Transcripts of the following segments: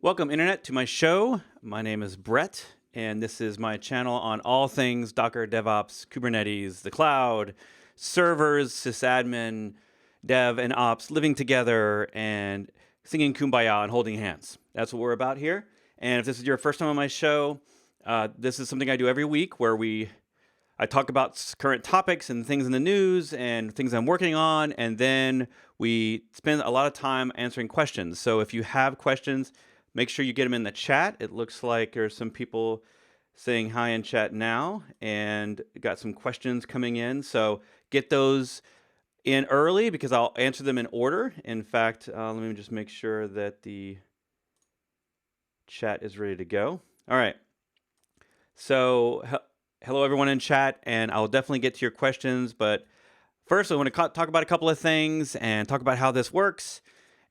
Welcome, Internet, to my show. My name is Brett, and this is my channel on all things Docker, DevOps, Kubernetes, the cloud, servers, sysadmin, dev, and ops living together and singing Kumbaya and holding hands. That's what we're about here. And if this is your first time on my show, this is something I do every week where I talk about current topics and things in the news and things I'm working on, and then we spend a lot of time answering questions. So if you have questions, make sure you get them in the chat. It looks like there's some people saying hi in chat now, and got some questions coming in. So get those in early because I'll answer them in order. In fact, let me just make sure that the chat is ready to go. All right. So hello everyone in chat, and I'll definitely get to your questions. But first, I want to talk about a couple of things and talk about how this works.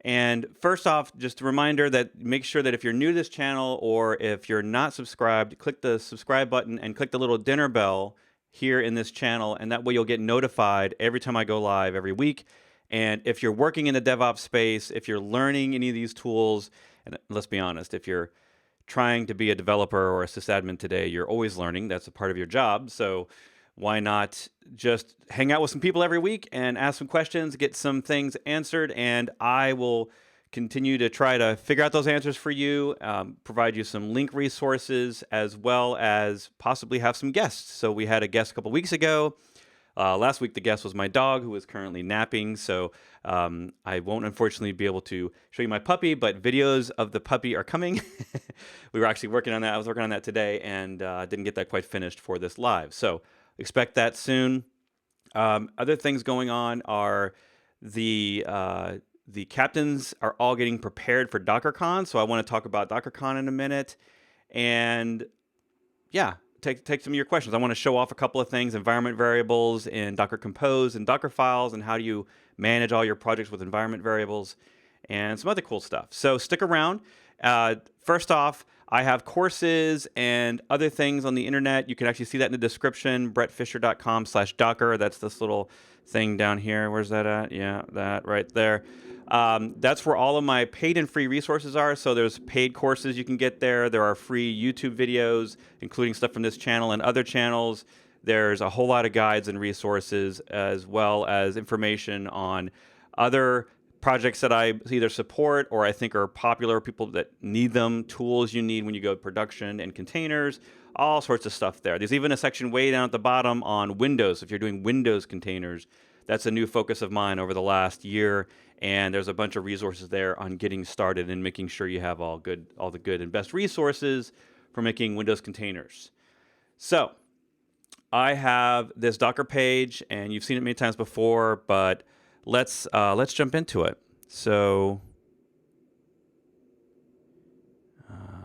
And first off, just a reminder that make sure that if you're new to this channel or if you're not subscribed, click the subscribe button and click the little dinner bell here in this channel, and that way you'll get notified every time I go live every week. And if you're working in the DevOps space, if you're learning any of these tools, and let's be honest, if you're trying to be a developer or a sysadmin today, you're always learning. That's a part of your job. So why not just hang out with some people every week and ask some questions, get some things answered, and I will continue to try to figure out those answers for you, provide you some link resources, as well as possibly have some guests. So we had a guest a couple weeks ago. Last week, the guest was my dog, who is currently napping. So I won't unfortunately be able to show you my puppy, but videos of the puppy are coming. We were actually working on that. I was working on that today, and didn't get that quite finished for this live. So expect that soon. Other things going on are the captains are all getting prepared for DockerCon. So I want to talk about DockerCon in a minute. And yeah, take some of your questions. I want to show off a couple of things, environment variables in Docker Compose and Docker files, and how do you manage all your projects with environment variables, and some other cool stuff. So stick around. First off, I have courses and other things on the internet. You can actually see that in the description, brettfisher.com/Docker. That's this little thing down here. Where's that at? Yeah, that right there. That's where all of my paid and free resources are. So there's paid courses you can get there. There are free YouTube videos, including stuff from this channel and other channels. There's a whole lot of guides and resources, as well as information on other projects that I either support or I think are popular, people that need them, tools you need when you go to production and containers, all sorts of stuff there. There's even a section way down at the bottom on Windows. If you're doing Windows containers, that's a new focus of mine over the last year. And there's a bunch of resources there on getting started and making sure you have all the good and best resources for making Windows containers. So I have this Docker page, and you've seen it many times before, but let's jump into it. So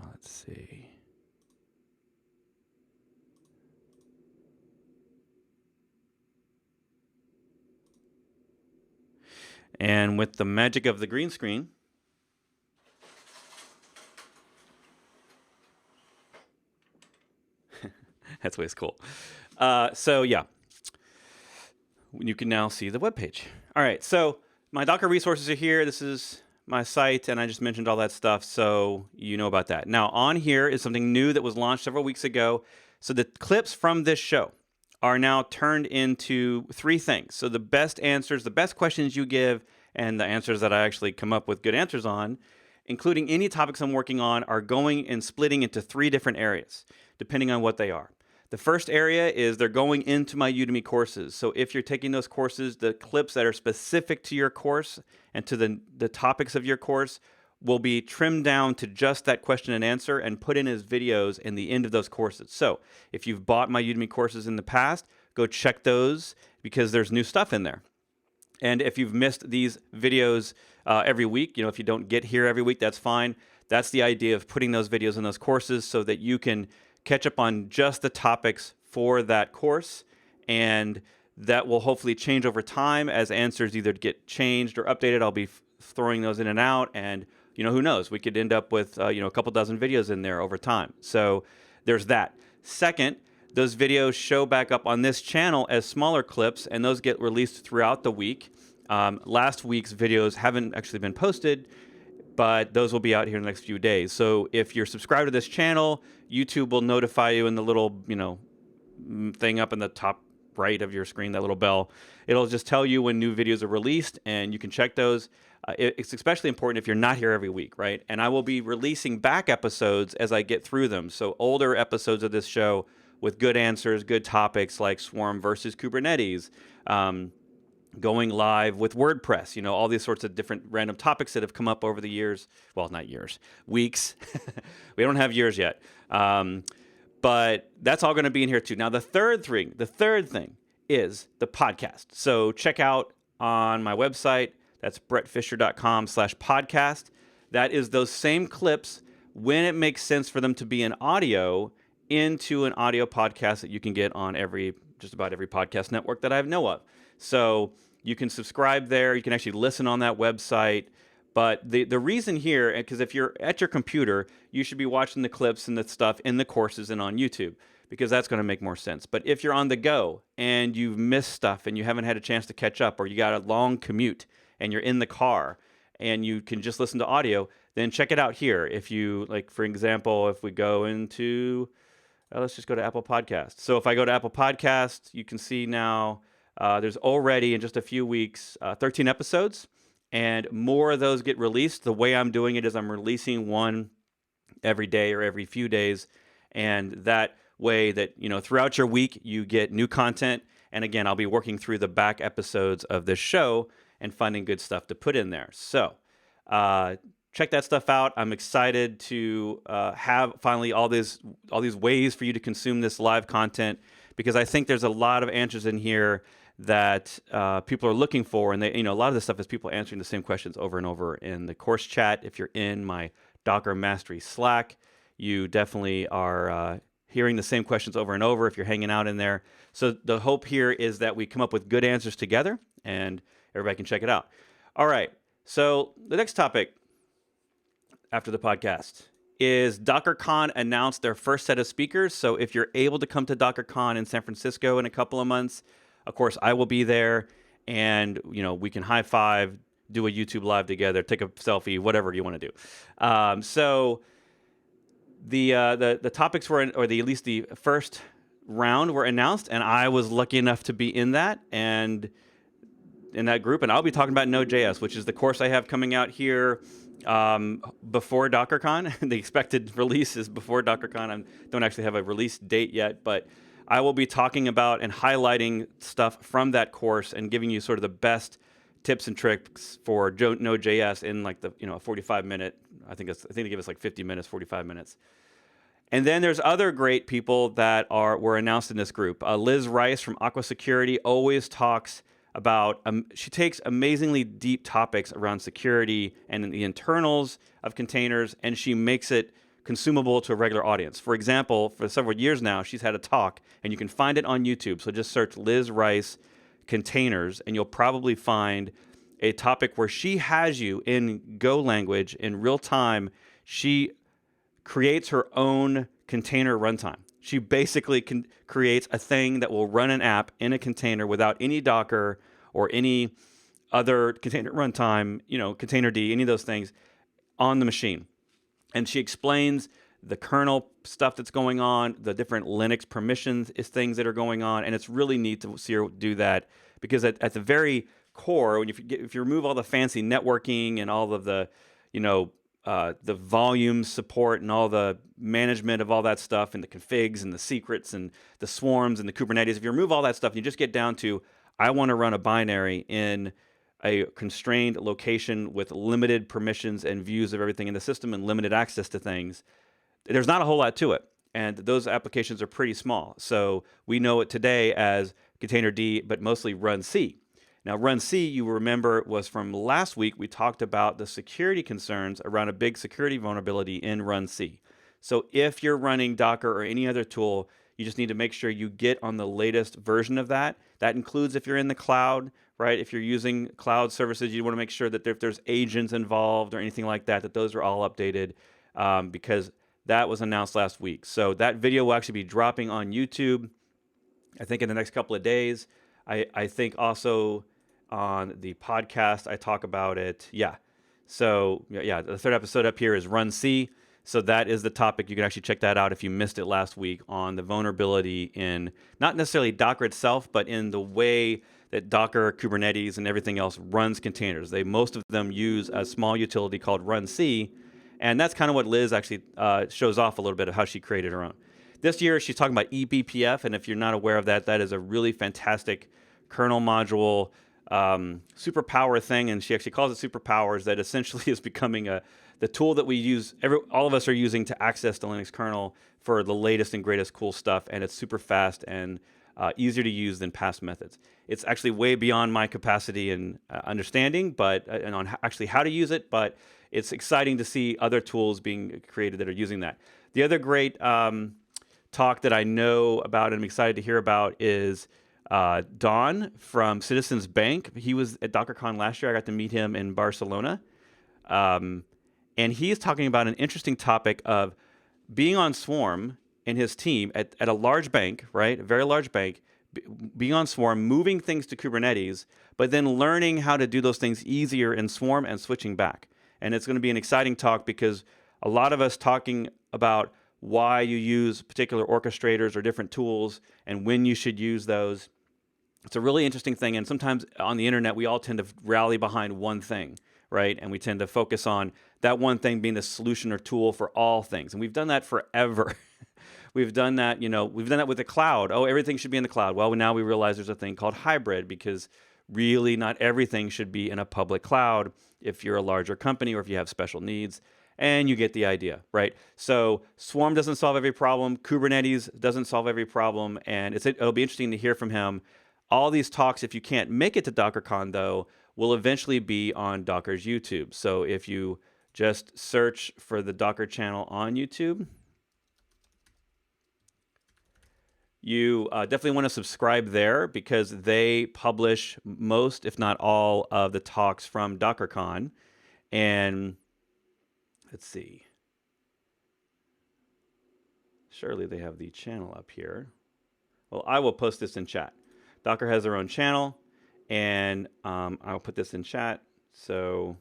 let's see. And with the magic of the green screen, that's always cool. So yeah, you can now see the web page. All right, so my Docker resources are here. This is my site, and I just mentioned all that stuff, so you know about that. Now, on here is something new that was launched several weeks ago. So the clips from this show are now turned into three things. So the best answers, the best questions you give, and the answers that I actually come up with good answers on, including any topics I'm working on, are going and splitting into three different areas, depending on what they are. The first area is they're going into my Udemy courses. So if you're taking those courses, the clips that are specific to your course and to the topics of your course will be trimmed down to just that question and answer and put in as videos in the end of those courses. So if you've bought my Udemy courses in the past, go check those because there's new stuff in there. And if you've missed these videos every week, if you don't get here every week, that's fine. That's the idea of putting those videos in those courses so that you can catch up on just the topics for that course, and that will hopefully change over time as answers either get changed or updated. I'll be throwing those in and out, and who knows, we could end up with a couple dozen videos in there over time. So there's that. Second, those videos show back up on this channel as smaller clips, and those get released throughout the week. Last week's videos haven't actually been posted but those will be out here in the next few days. So if you're subscribed to this channel, YouTube will notify you in the little, thing up in the top right of your screen, that little bell. It'll just tell you when new videos are released, and you can check those. It's especially important if you're not here every week, right? And I will be releasing back episodes as I get through them. So older episodes of this show with good answers, good topics like Swarm versus Kubernetes, going live with WordPress, all these sorts of different random topics that have come up over the years. Well, not years, weeks. We don't have years yet. But that's all going to be in here too. Now, the third thing is the podcast. So check out on my website, that's brettfisher.com/podcast. That is those same clips when it makes sense for them to be in audio into an audio podcast that you can get on just about every podcast network that I know of. So you can subscribe there. You can actually listen on that website. But the reason here, because if you're at your computer, you should be watching the clips and the stuff in the courses and on YouTube, because that's going to make more sense. But if you're on the go and you've missed stuff and you haven't had a chance to catch up, or you got a long commute and you're in the car and you can just listen to audio, then check it out here. If you, like, for example, if we go into, let's just go to Apple Podcasts. So if I go to Apple Podcasts, you can see now there's already in just a few weeks 13 episodes, and more of those get released. The way I'm doing it is I'm releasing one every day or every few days, and that way that, throughout your week you get new content. And again, I'll be working through the back episodes of this show and finding good stuff to put in there. So check that stuff out. I'm excited to have finally all these ways for you to consume this live content, because I think there's a lot of answers in here that people are looking for. And a lot of this stuff is people answering the same questions over and over in the course chat. If you're in my Docker Mastery Slack, you definitely are hearing the same questions over and over if you're hanging out in there. So the hope here is that we come up with good answers together and everybody can check it out. All right. So the next topic after the podcast is DockerCon announced their first set of speakers. So if you're able to come to DockerCon in San Francisco in a couple of months, of course, I will be there, and we can high five, do a YouTube live together, take a selfie, whatever you want to do. So the topics were, at least the first round were announced, and I was lucky enough to be in that group, and I'll be talking about node.js, which is the course I have coming out here before DockerCon. The expected release is before DockerCon. I don't actually have a release date yet, but I will be talking about and highlighting stuff from that course and giving you sort of the best tips and tricks for node.js in like a 45-minute. I think they give us like 50 minutes, 45 minutes. And then there's other great people that were announced in this group. Liz Rice from Aqua Security always talks about, she takes amazingly deep topics around security and the internals of containers, and she makes it consumable to a regular audience. For example, for several years now, she's had a talk, and you can find it on YouTube. So just search Liz Rice containers, and you'll probably find a topic where she has you in Go language in real time. She creates her own container runtime. She basically creates a thing that will run an app in a container without any Docker or any other container runtime, containerd, any of those things on the machine. And she explains the kernel stuff that's going on, the different Linux permissions things that are going on, and it's really neat to see her do that, because at the very core, if you remove all the fancy networking and all of the volume support and all the management of all that stuff and the configs and the secrets and the swarms and the Kubernetes, if you remove all that stuff and you just get down to, I want to run a binary in a constrained location with limited permissions and views of everything in the system and limited access to things, there's not a whole lot to it. And those applications are pretty small. So we know it today as containerd, but mostly run C. Now, run C, you remember, was from last week. We talked about the security concerns around a big security vulnerability in run C. So if you're running Docker or any other tool, you just need to make sure you get on the latest version of that. That includes if you're in the cloud, right? If you're using cloud services, you want to make sure that if there's agents involved or anything like that, that those are all updated, because that was announced last week. So that video will actually be dropping on YouTube, I think, in the next couple of days. I think also on the podcast, I talk about it. Yeah. So yeah, the third episode up here is Run C. So that is the topic. You can actually check that out if you missed it last week on the vulnerability in not necessarily Docker itself, but in the way that Docker, Kubernetes, and everything else runs containers. Most of them use a small utility called Run C, and that's kind of what Liz actually shows off a little bit of how she created her own. This year, she's talking about eBPF, and if you're not aware of that, that is a really fantastic kernel module superpower thing, and she actually calls it superpowers. That essentially is becoming the tool that we use. All of us are using to access the Linux kernel for the latest and greatest cool stuff, and it's super fast and easier to use than past methods. It's actually way beyond my capacity and understanding, and on actually how to use it. But it's exciting to see other tools being created that are using that. The other great talk that I know about and I'm excited to hear about is Don from Citizens Bank. He was at DockerCon last year. I got to meet him in Barcelona. And he is talking about an interesting topic of being on Swarm and his team at a large bank, right? A very large bank, being on Swarm, moving things to Kubernetes, but then learning how to do those things easier in Swarm and switching back. And it's going to be an exciting talk because a lot of us talking about why you use particular orchestrators or different tools and when you should use those. It's a really interesting thing. And sometimes on the internet, we all tend to rally behind one thing, right? And we tend to focus on that one thing being the solution or tool for all things. And we've done that forever. We've done that, we've done that with the cloud. Oh, everything should be in the cloud. Well, now we realize there's a thing called hybrid because really not everything should be in a public cloud if you're a larger company or if you have special needs. And you get the idea, right? So Swarm doesn't solve every problem. Kubernetes doesn't solve every problem. And it'll be interesting to hear from him. All these talks, if you can't make it to DockerCon, though, will eventually be on Docker's YouTube. So if you just search for the Docker channel on YouTube, you definitely want to subscribe there because they publish most, if not all, of the talks from DockerCon. And let's see. Surely they have the channel up here. Well, I will post this in chat. Docker has their own channel, and I'll put this in chat. So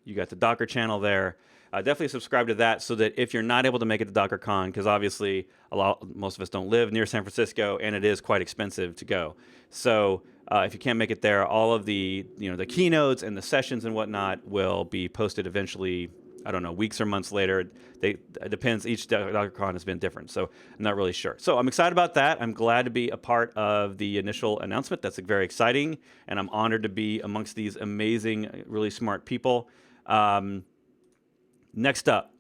you got the Docker channel there. Definitely subscribe to that so that if you're not able to make it to DockerCon, because obviously most of us don't live near San Francisco, and it is quite expensive to go. So if you can't make it there, all of the the keynotes and the sessions and whatnot will be posted eventually. I don't know, weeks or months later. It depends. Each DockerCon has been different, so I'm not really sure. So I'm excited about that. I'm glad to be a part of the initial announcement. That's very exciting, and I'm honored to be amongst these amazing, really smart people. Next up.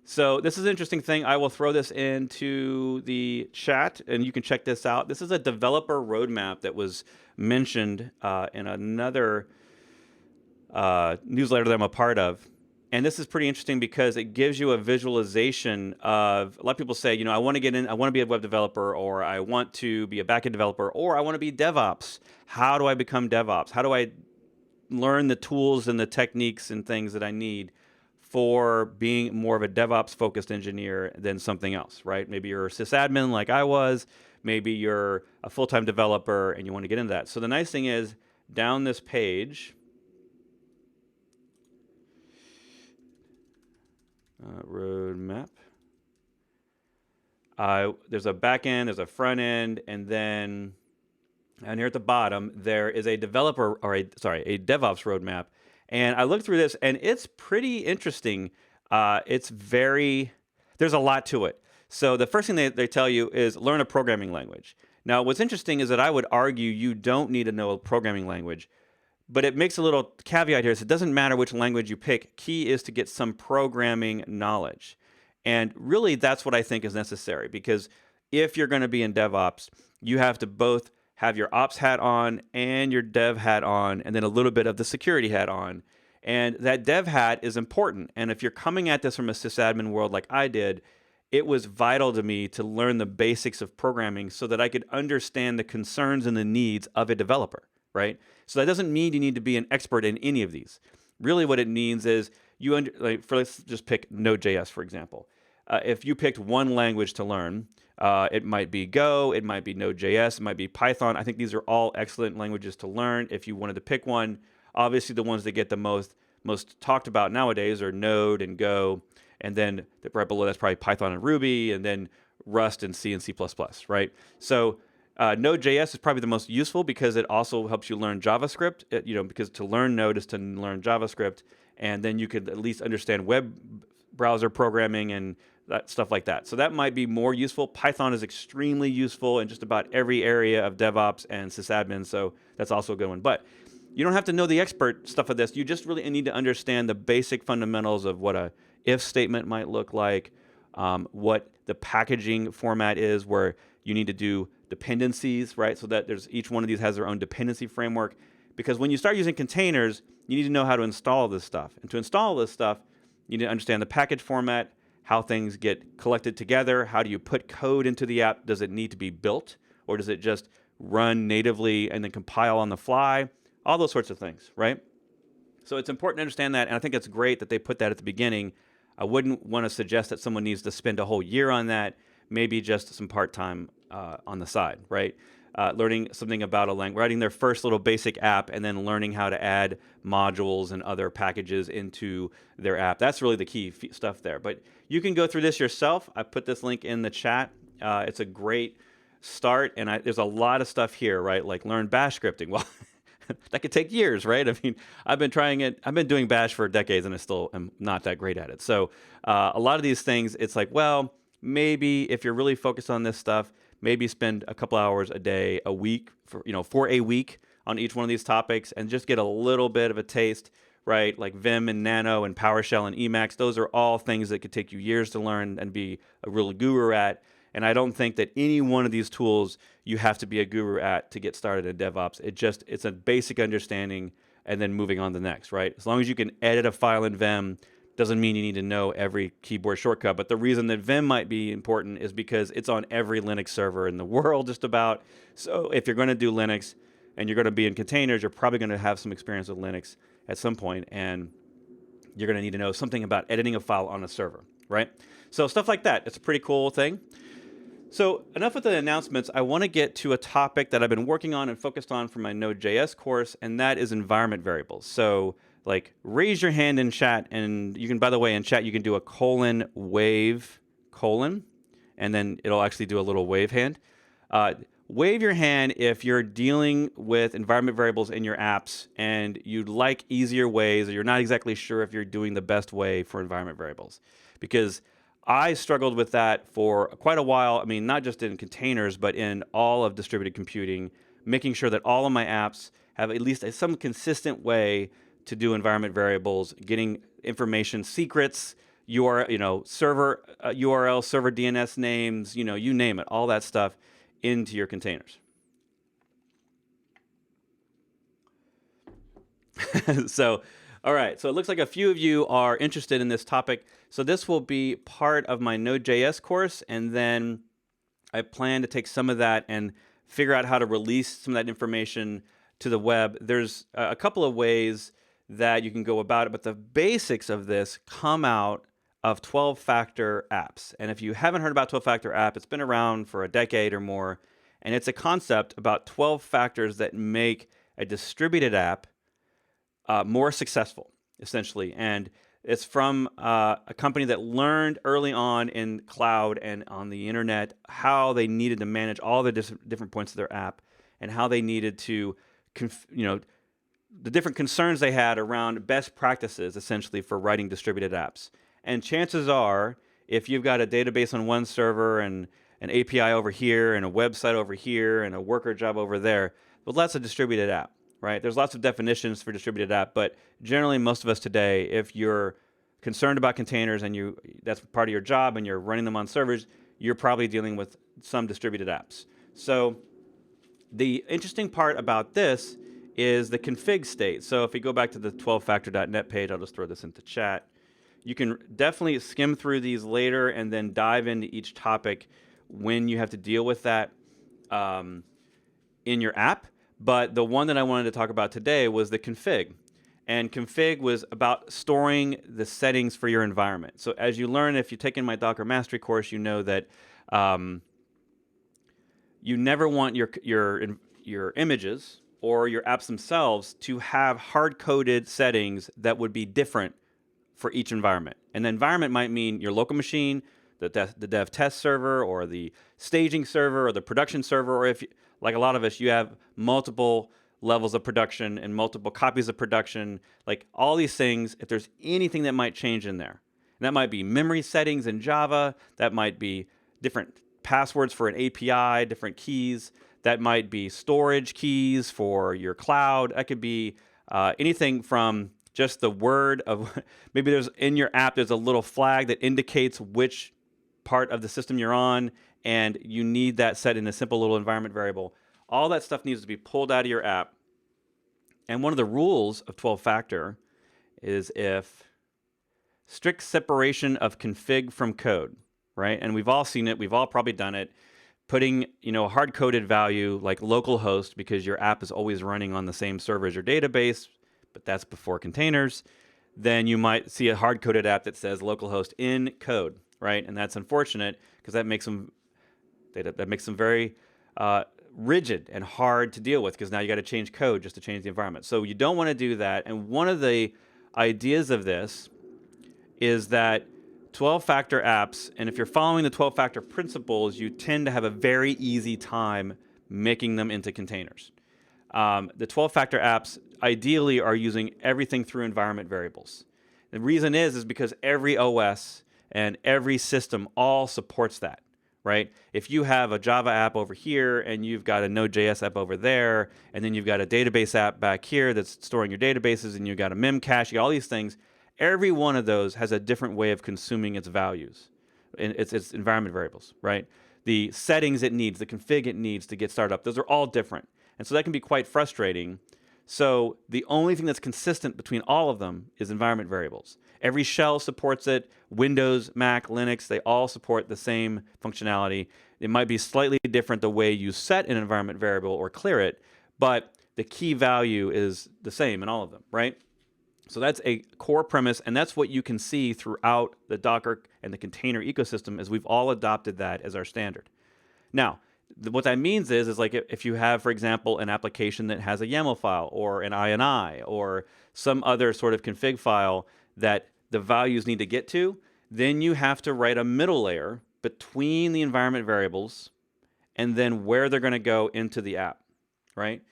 So this is an interesting thing. I will throw this into the chat, and you can check this out. This is a developer roadmap that was mentioned in another newsletter that I'm a part of. And this is pretty interesting because it gives you a visualization of, a lot of people say, I want to get in, I want to be a web developer, or I want to be a backend developer, or I want to be DevOps. How do I become DevOps? How do I learn the tools and the techniques and things that I need for being more of a DevOps focused engineer than something else, right? Maybe you're a sysadmin like I was, maybe you're a full-time developer and you want to get into that. So the nice thing is, down this page, roadmap, there's a back end, there's a front end, and then down here at the bottom, there is a DevOps roadmap. And I looked through this, and it's pretty interesting. There's a lot to it. So the first thing they tell you is learn a programming language. Now, what's interesting is that I would argue you don't need to know a programming language, but it makes a little caveat here. So it doesn't matter which language you pick. Key is to get some programming knowledge. And really, that's what I think is necessary, because if you're going to be in DevOps, you have to both have your ops hat on and your dev hat on, and then a little bit of the security hat on. And that dev hat is important. And if you're coming at this from a sysadmin world like I did, it was vital to me to learn the basics of programming so that I could understand the concerns and the needs of a developer, right? So that doesn't mean you need to be an expert in any of these. Really what it means is let's just pick node.js, for example. if you picked one language to learn, it might be Go, it might be node.js, it might be Python. I think these are all excellent languages to learn if you wanted to pick one. Obviously, the ones that get the most talked about nowadays are Node and Go, and then right below that's probably Python and Ruby, and then Rust and C and C++, right? So Node.js is probably the most useful because it also helps you learn JavaScript. Because to learn Node is to learn JavaScript, and then you could at least understand web browser programming and stuff like that. So that might be more useful. Python is extremely useful in just about every area of DevOps and sysadmin, so that's also a good one. But you don't have to know the expert stuff of this. You just really need to understand the basic fundamentals of what a if statement might look like, what the packaging format is, where you need to do dependencies, right? So that each one of these has their own dependency framework. Because when you start using containers, you need to know how to install this stuff. And to install this stuff, you need to understand the package format, how things get collected together, how do you put code into the app? Does it need to be built, or does it just run natively and then compile on the fly? All those sorts of things, right? So it's important to understand that, and I think it's great that they put that at the beginning. I wouldn't want to suggest that someone needs to spend a whole year on that, maybe just some part-time on the side, right? Learning something about a language, writing their first little basic app, and then learning how to add modules and other packages into their app. That's really the key stuff there. But you can go through this yourself. I put this link in the chat. It's a great start, and there's a lot of stuff here, right? Like learn Bash scripting. Well, that could take years, right? I mean, I've been trying it. I've been doing Bash for decades, and I still am not that great at it. So a lot of these things, it's like, well, maybe if you're really focused on this stuff, maybe spend a couple hours a day, a week, for a week on each one of these topics, and just get a little bit of a taste, right? Like Vim and Nano and PowerShell and Emacs. Those are all things that could take you years to learn and be a real guru at. And I don't think that any one of these tools you have to be a guru at to get started in DevOps. It's a basic understanding and then moving on to the next, right? As long as you can edit a file in Vim, doesn't mean you need to know every keyboard shortcut. But the reason that Vim might be important is because it's on every Linux server in the world just about. So if you're going to do Linux and you're going to be in containers, you're probably going to have some experience with Linux at some point, and you're going to need to know something about editing a file on a server, right? So stuff like that. It's a pretty cool thing. So enough with the announcements. I want to get to a topic that I've been working on and focused on for my Node.js course, and that is environment variables. So like raise your hand in chat, and you can, by the way, in chat you can do a wave, and then it'll actually do a little wave hand. Wave your hand if you're dealing with environment variables in your apps and you'd like easier ways, or you're not exactly sure if you're doing the best way for environment variables. Because I struggled with that for quite a while. I mean, not just in containers, but in all of distributed computing, making sure that all of my apps have at least some consistent way to do environment variables, getting information, secrets, server URL, server DNS names, you name it, all that stuff into your containers. So, all right, so it looks like a few of you are interested in this topic. So this will be part of my Node.js course, and then I plan to take some of that and figure out how to release some of that information to the web. There's a couple of ways that you can go about it, but the basics of this come out of 12-factor apps. And if you haven't heard about 12-factor app, it's been around for a decade or more, and it's a concept about 12 factors that make a distributed app more successful, essentially. And it's from a company that learned early on in cloud and on the internet how they needed to manage all the different points of their app, and how they needed to, the different concerns they had around best practices, essentially, for writing distributed apps. And chances are, if you've got a database on one server and an API over here and a website over here and a worker job over there, well, that's a distributed app. Right? There's lots of definitions for distributed app, but generally most of us today, if you're concerned about containers and that's part of your job and you're running them on servers, you're probably dealing with some distributed apps. So the interesting part about this is the config state. So if we go back to the 12factor.net page, I'll just throw this into chat. You can definitely skim through these later and then dive into each topic when you have to deal with that in your app. But the one that I wanted to talk about today was the config. And config was about storing the settings for your environment. So as you learn, if you've taken my Docker Mastery course, you know that you never want your images or your apps themselves to have hard-coded settings that would be different for each environment. And the environment might mean your local machine, the dev test server, or the staging server, or the production server, or if, like a lot of us, you have multiple levels of production and multiple copies of production, like all these things, if there's anything that might change in there. And that might be memory settings in Java, that might be different passwords for an API, different keys, that might be storage keys for your cloud, that could be anything from just the word of, maybe there's in your app, there's a little flag that indicates which part of the system you're on, and you need that set in a simple little environment variable. All that stuff needs to be pulled out of your app. And one of the rules of 12-factor is if strict separation of config from code, right? And we've all seen it. We've all probably done it. Putting, a hard-coded value like localhost because your app is always running on the same server as your database, but that's before containers. Then you might see a hard-coded app that says localhost in code, right? And that's unfortunate because that makes them very rigid and hard to deal with because now you got to change code just to change the environment. So you don't want to do that. And one of the ideas of this is that 12-factor apps, and if you're following the 12-factor principles, you tend to have a very easy time making them into containers. The 12-factor apps ideally are using everything through environment variables. The reason is because every OS and every system all supports that, right? If you have a Java app over here and you've got a node.js app over there, and then you've got a database app back here that's storing your databases, and you've got a mem cache, you got all these things, every one of those has a different way of consuming its values, its environment variables, right? The settings it needs, the config it needs to get started up, those are all different. And so that can be quite frustrating. So the only thing that's consistent between all of them is environment variables. Every shell supports it. Windows, Mac, Linux, they all support the same functionality. It might be slightly different the way you set an environment variable or clear it, but the key value is the same in all of them, right? So that's a core premise, and that's what you can see throughout the Docker and the container ecosystem, is we've all adopted that as our standard. Now, what that means is like if you have, for example, an application that has a YAML file or an INI or some other sort of config file that the values need to get to, then you have to write a middle layer between the environment variables and then where they're going to go into the app, right?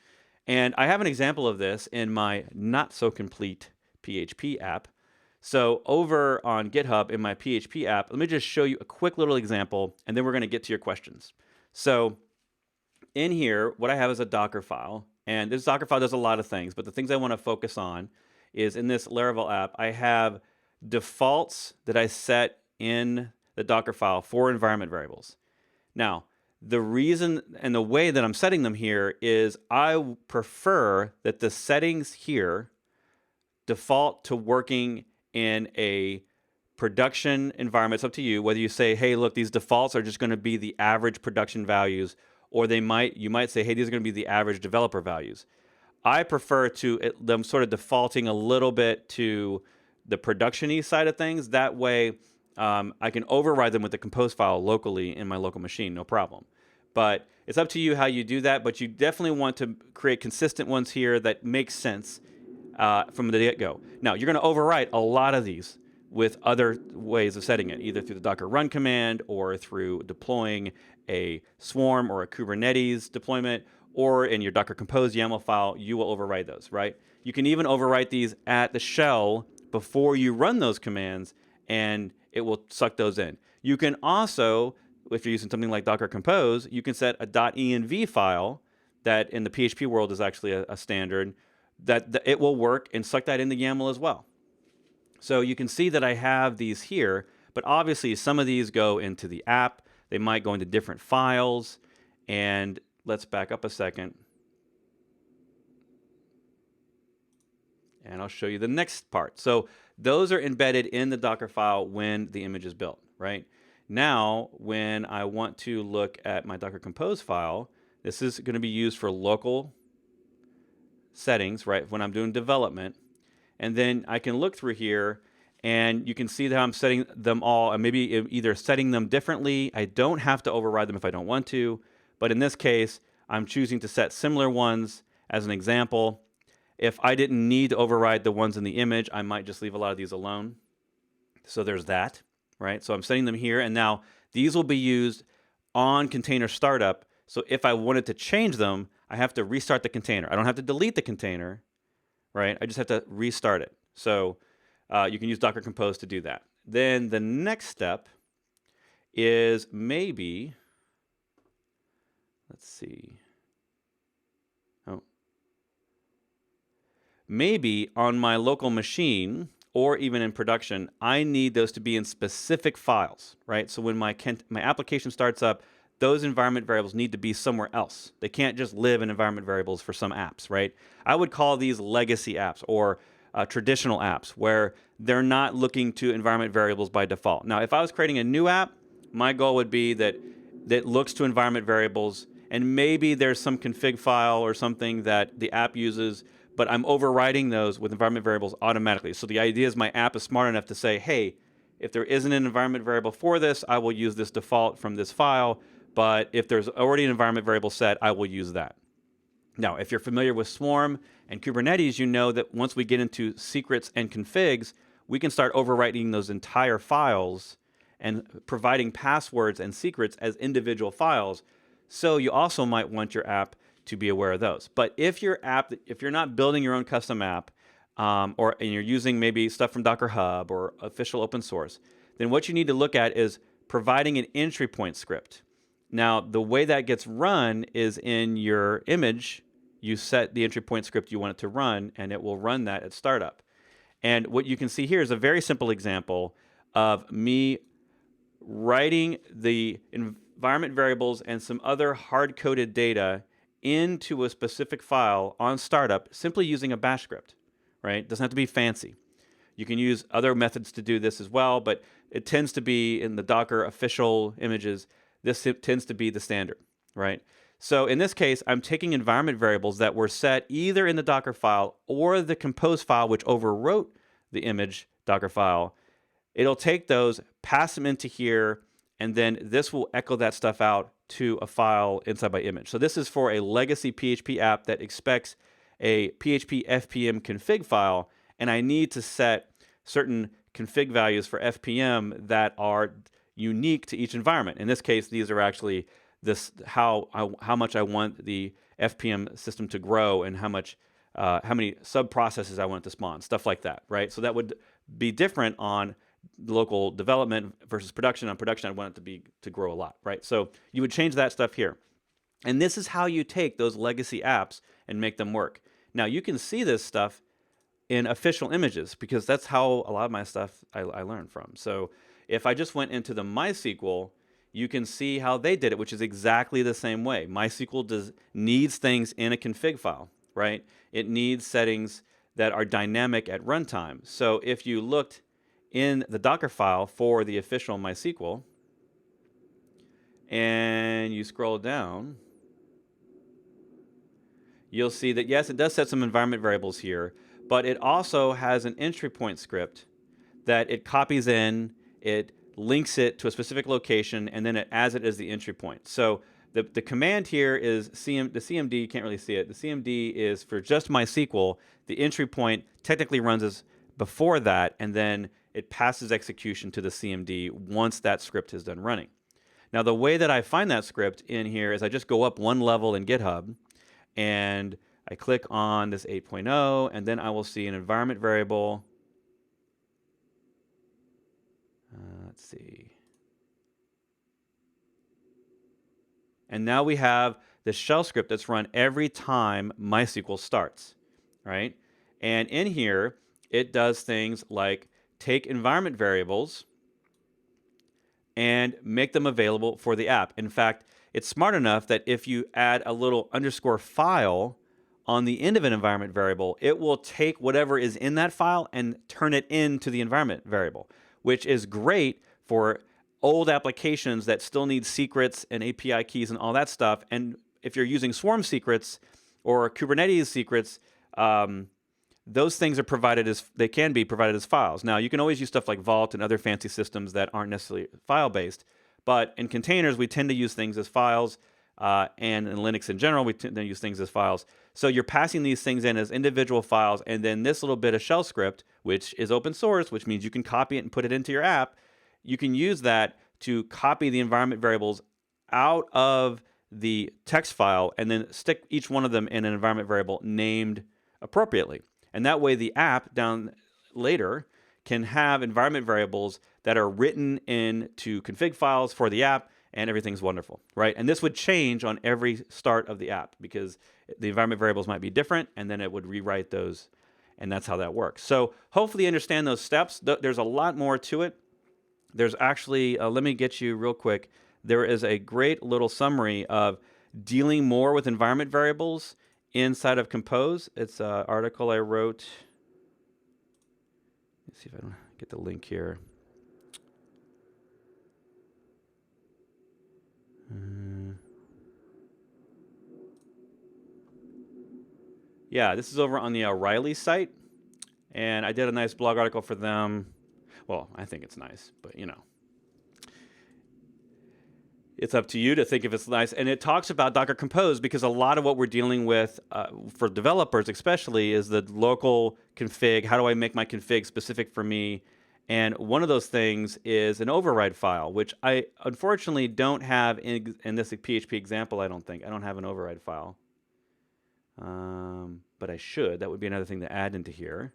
And I have an example of this in my not-so-complete PHP app. So over on GitHub in my PHP app, let me just show you a quick little example, and then we're going to get to your questions. So in here, what I have is a Docker file, and this Docker file does a lot of things, but the things I want to focus on is in this Laravel app, I have defaults that I set in the Docker file for environment variables. Now, the reason and the way that I'm setting them here is I prefer that the settings here default to working in a production environment. It's up to you whether you say, hey, look, these defaults are just going to be the average production values, or you might say, hey, these are going to be the average developer values. I prefer them sort of defaulting a little bit to the production-y side of things. That way, I can override them with the compose file locally in my local machine, no problem. But it's up to you how you do that, but you definitely want to create consistent ones here that make sense from the get-go. Now, you're going to overwrite a lot of these with other ways of setting it, either through the Docker run command or through deploying a Swarm or a Kubernetes deployment, or in your Docker Compose YAML file, you will override those, right? You can even overwrite these at the shell before you run those commands, and it will suck those in. You can also, if you're using something like Docker Compose, you can set a .env file that in the PHP world is actually a standard, that it will work and suck that in the YAML as well. So you can see that I have these here, but obviously some of these go into the app. They might go into different files. And let's back up a second. And I'll show you the next part. So those are embedded in the Docker file when the image is built, right? Now, when I want to look at my Docker Compose file, this is going to be used for local settings, right, when I'm doing development. And then I can look through here, and you can see that I'm setting them all, and maybe either setting them differently. I don't have to override them if I don't want to, but in this case, I'm choosing to set similar ones as an example. If I didn't need to override the ones in the image, I might just leave a lot of these alone. So there's that, right? So I'm setting them here, and now these will be used on container startup. So if I wanted to change them, I have to restart the container. I don't have to delete the container, right? I just have to restart it. So you can use Docker Compose to do that. Then the next step is maybe, let's see. Oh. Maybe on my local machine, or even in production, I need those to be in specific files, right? So when my application starts up, those environment variables need to be somewhere else. They can't just live in environment variables for some apps, right? I would call these legacy apps or traditional apps where they're not looking to environment variables by default. Now, if I was creating a new app, my goal would be that looks to environment variables, and maybe there's some config file or something that the app uses, but I'm overriding those with environment variables automatically. So the idea is my app is smart enough to say, hey, if there isn't an environment variable for this, I will use this default from this file. But if there's already an environment variable set, I will use that. Now, if you're familiar with Swarm and Kubernetes, you know that once we get into secrets and configs, we can start overwriting those entire files and providing passwords and secrets as individual files. So you also might want your app to be aware of those. But if you're not building your own custom app, and you're using maybe stuff from Docker Hub or official open source, then what you need to look at is providing an entry point script. Now, the way that gets run is in your image, you set the entry point script you want it to run, and it will run that at startup. And what you can see here is a very simple example of me writing the environment variables and some other hard-coded data into a specific file on startup simply using a bash script, right? It doesn't have to be fancy. You can use other methods to do this as well, but it tends to be in the Docker official images. This tends to be the standard, right? So in this case, I'm taking environment variables that were set either in the Docker file or the compose file, which overwrote the image Docker file. It'll take those, pass them into here, and then this will echo that stuff out to a file inside my image. So this is for a legacy PHP app that expects a PHP FPM config file, and I need to set certain config values for FPM that are unique to each environment. In this case, these are actually how much I want the FPM system to grow and how many sub-processes I want it to spawn, stuff like that, right? So that would be different on local development versus production. On production, I want it to grow a lot, right? So you would change that stuff here. And this is how you take those legacy apps and make them work. Now, you can see this stuff in official images because that's how a lot of my stuff I learned from. So if I just went into the MySQL, you can see how they did it, which is exactly the same way. MySQL needs things in a config file, right? It needs settings that are dynamic at runtime. So if you looked in the Docker file for the official MySQL, and you scroll down, you'll see that, yes, it does set some environment variables here, but it also has an entry point script that it copies in, it links it to a specific location, and then it adds it as the entry point. So the command here is the CMD, you can't really see it. The CMD is for just MySQL. The entry point technically runs as before that, and then it passes execution to the CMD once that script is done running. Now, the way that I find that script in here is I just go up one level in GitHub, and I click on this 8.0, and then I will see an environment variable. Let's see. And now we have the shell script that's run every time MySQL starts, right? And in here, it does things like take environment variables and make them available for the app. In fact, it's smart enough that if you add a little underscore file on the end of an environment variable, it will take whatever is in that file and turn it into the environment variable, which is great for old applications that still need secrets and API keys and all that stuff. And if you're using Swarm secrets or Kubernetes secrets, those things are provided as, they can be provided as files. Now, you can always use stuff like Vault and other fancy systems that aren't necessarily file-based, but in containers, we tend to use things as files, and in Linux in general, we tend to use things as files. So you're passing these things in as individual files, and then this little bit of shell script, which is open source, which means you can copy it and put it into your app, you can use that to copy the environment variables out of the text file and then stick each one of them in an environment variable named appropriately. And that way the app down later can have environment variables that are written into config files for the app, and everything's wonderful, right? And this would change on every start of the app because the environment variables might be different, and then it would rewrite those, and that's how that works. So hopefully you understand those steps. There's a lot more to it. There's actually, let me get you real quick, there is a great little summary of dealing more with environment variables inside of Compose. It's an article I wrote. Let's see if I can get the link here. Yeah, this is over on the O'Reilly site, and I did a nice blog article for them. Well, I think it's nice, but you know. It's up to you to think if it's nice. And it talks about Docker Compose because a lot of what we're dealing with for developers especially is the local config. How do I make my config specific for me? And one of those things is an override file, which I unfortunately don't have in this PHP example. I don't think. I don't have an override file. But I should. That would be another thing to add into here.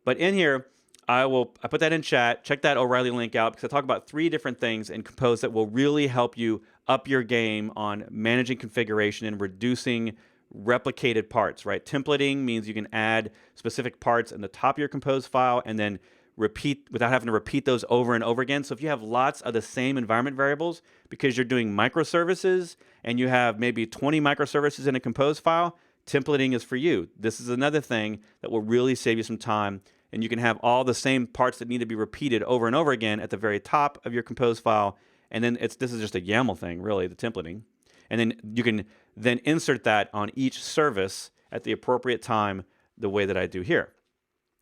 But in here, I put that in chat. Check that O'Reilly link out because I talk about 3 different things in Compose that will really help you up your game on managing configuration and reducing replicated parts, right? Templating means you can add specific parts in the top of your Compose file and then repeat without having to repeat those over and over again. So if you have lots of the same environment variables because you're doing microservices and you have maybe 20 microservices in a Compose file, templating is for you. This is another thing that will really save you some time, and you can have all the same parts that need to be repeated over and over again at the very top of your Compose file. And then this is just a YAML thing, really, the templating. And then you can then insert that on each service at the appropriate time the way that I do here.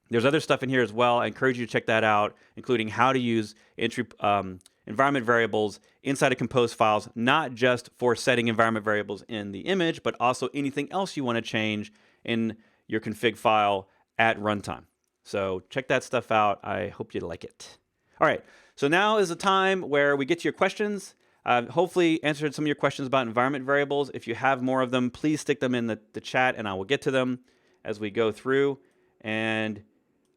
There's other stuff in here as well. I encourage you to check that out, including how to use environment variables inside of Compose files, not just for setting environment variables in the image, but also anything else you want to change in your config file at runtime. So check that stuff out. I hope you like it. All right, so now is the time where we get to your questions. Hopefully answered some of your questions about environment variables. If you have more of them, please stick them in the chat and I will get to them as we go through. And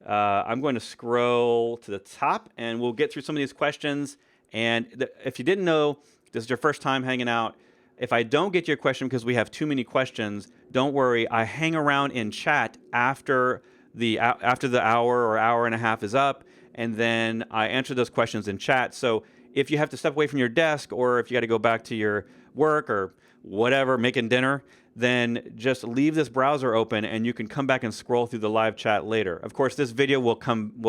I'm going to scroll to the top and we'll get through some of these questions. And if you didn't know, this is your first time hanging out, if I don't get your question because we have too many questions, don't worry. I hang around in chat after the hour or hour and a half is up, and then I answer those questions in chat. So if you have to step away from your desk or if you got to go back to your work or whatever, making dinner, then just leave this browser open and you can come back and scroll through the live chat later. Of course, this video will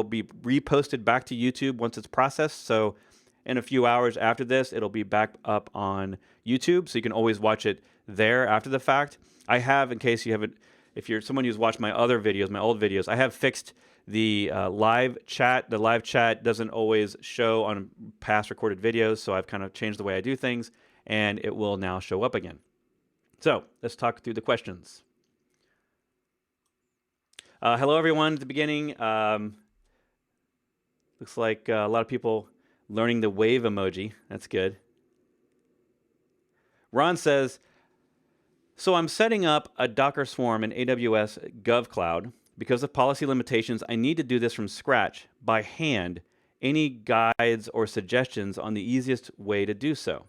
be reposted back to YouTube once it's processed. So in a few hours after this, it'll be back up on YouTube. So you can always watch it there after the fact. I have, in case you haven't, if you're someone who's watched my other videos, my old videos, I have fixed the live chat. The live chat doesn't always show on past recorded videos, so I've kind of changed the way I do things, and it will now show up again. So let's talk through the questions. Hello, everyone, at the beginning. Looks like a lot of people learning the wave emoji. That's good. Ron says, so I'm setting up a Docker Swarm in AWS GovCloud. Because of policy limitations, I need to do this from scratch by hand. Any guides or suggestions on the easiest way to do so?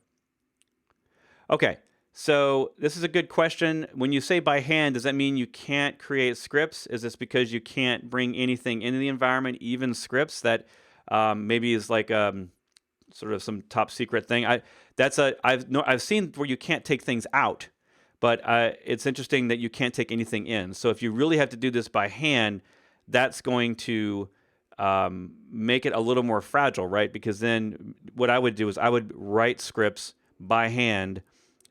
Okay, so this is a good question. When you say by hand, does that mean you can't create scripts? Is this because you can't bring anything into the environment, even scripts that maybe is like sort of some top secret thing? I've seen where you can't take things out. But it's interesting that you can't take anything in. So if you really have to do this by hand, that's going to make it a little more fragile, right? Because then what I would do is I would write scripts by hand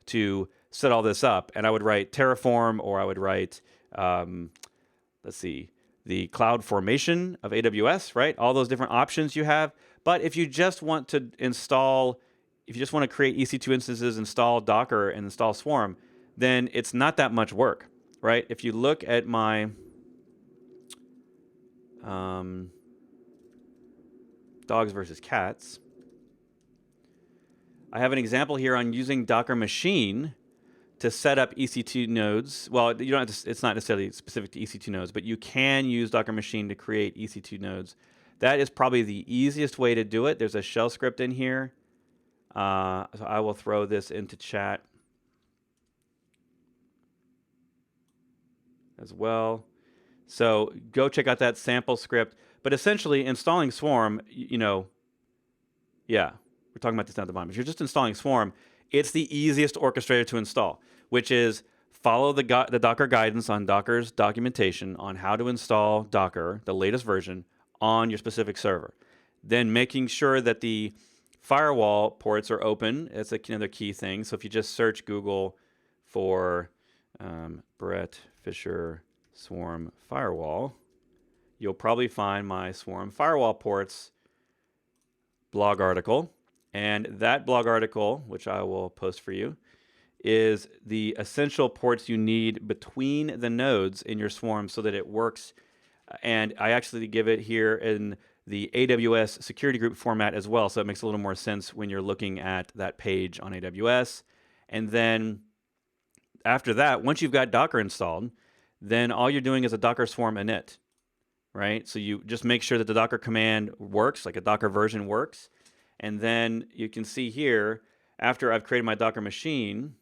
to set all this up. And I would write Terraform, or I would write, let's see, the cloud formation of AWS, right? All those different options you have. But if you just want to install, if you just want to create EC2 instances, install Docker, and install Swarm, then it's not that much work, right? If you look at my dogs versus cats, I have an example here on using Docker Machine to set up EC2 nodes. Well, you don't have to, it's not necessarily specific to EC2 nodes, but you can use Docker Machine to create EC2 nodes. That is probably the easiest way to do it. There's a shell script in here. So I will throw this into chat as well. So go check out that sample script. But essentially, installing Swarm, we're talking about this down at the bottom. If you're just installing Swarm, it's the easiest orchestrator to install, which is follow the Docker guidance on Docker's documentation on how to install Docker, the latest version, on your specific server. Then making sure that the firewall ports are open. It's another key thing. So if you just search Google for Brett Fisher Swarm Firewall, you'll probably find my Swarm Firewall ports blog article. And that blog article, which I will post for you, is the essential ports you need between the nodes in your Swarm so that it works. And I actually give it here in the AWS security group format as well, so it makes a little more sense when you're looking at that page on AWS. And then after that, once you've got Docker installed, then all you're doing is a Docker Swarm init, right? So you just make sure that the Docker command works, like a Docker version works. And then you can see here, after I've created my Docker machine,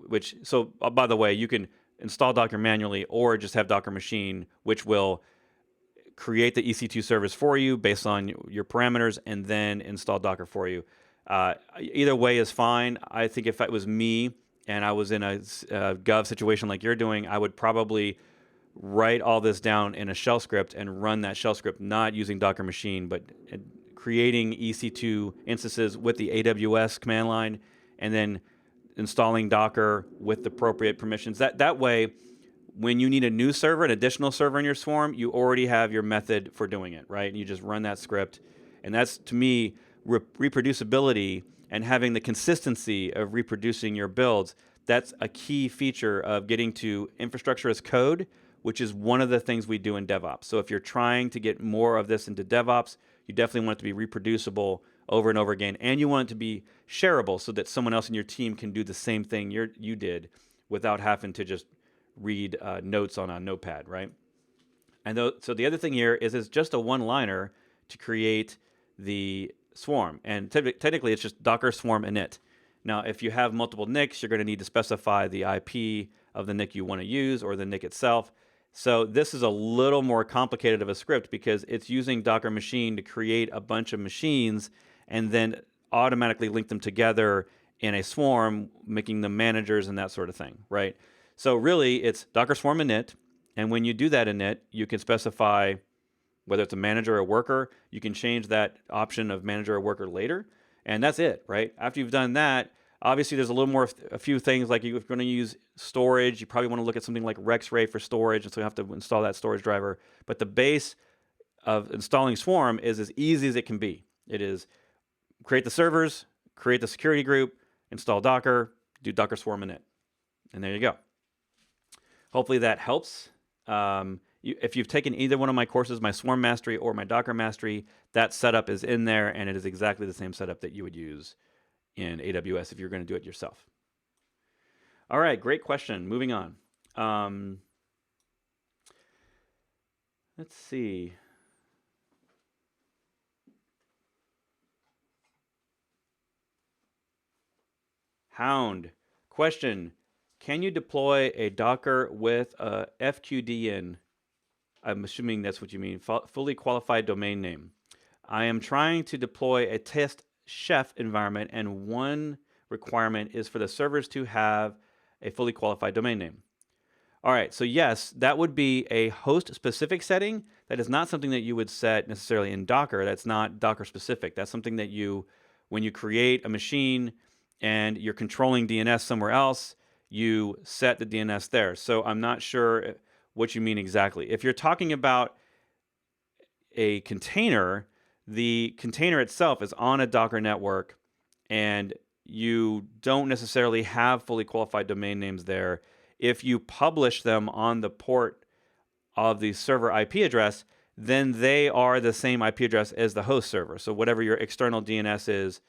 by the way, you can install Docker manually or just have Docker machine, which will create the EC2 service for you based on your parameters and then install Docker for you. Either way is fine. I think if it was me and I was in a gov situation like you're doing, I would probably write all this down in a shell script and run that shell script, not using Docker machine, but creating EC2 instances with the AWS command line and then installing Docker with the appropriate permissions. That way, when you need a new server, an additional server in your Swarm, you already have your method for doing it, right? And you just run that script. And that's, to me, reproducibility and having the consistency of reproducing your builds. That's a key feature of getting to infrastructure as code, which is one of the things we do in DevOps. So if you're trying to get more of this into DevOps, you definitely want it to be reproducible over and over again. And you want it to be shareable so that someone else in your team can do the same thing you did without having to just read notes on a notepad, right? And so the other thing here is it's just a one-liner to create the Swarm. And technically, it's just Docker Swarm init. Now, if you have multiple NICs, you're going to need to specify the IP of the NIC you want to use or the NIC itself. So this is a little more complicated of a script because it's using Docker machine to create a bunch of machines and then automatically link them together in a Swarm, making them managers and that sort of thing, right? So really, it's Docker Swarm init, and when you do that init, you can specify whether it's a manager or a worker. You can change that option of manager or worker later, and that's it, right? After you've done that, obviously there's a few things like if you're going to use storage, you probably want to look at something like Rexray for storage, and so you have to install that storage driver. But the base of installing Swarm is as easy as it can be. It is create the servers, create the security group, install Docker, do Docker Swarm init, and there you go. Hopefully that helps. If you've taken either one of my courses, my Swarm Mastery or my Docker Mastery, that setup is in there, and it is exactly the same setup that you would use in AWS if you're going to do it yourself. All right, great question. Moving on. Let's see. Hound. Question. Can you deploy a Docker with a FQD in? I'm assuming that's what you mean. Fully qualified domain name. I am trying to deploy a test chef environment, and one requirement is for the servers to have a fully qualified domain name. All right, so yes, that would be a host-specific setting. That is not something that you would set necessarily in Docker. That's not Docker-specific. That's something that when you create a machine and you're controlling DNS somewhere else, you set the DNS there. So I'm not sure what you mean exactly. If you're talking about a container, the container itself is on a Docker network, and you don't necessarily have fully qualified domain names there. If you publish them on the port of the server IP address, then they are the same IP address as the host server. So whatever your external DNS is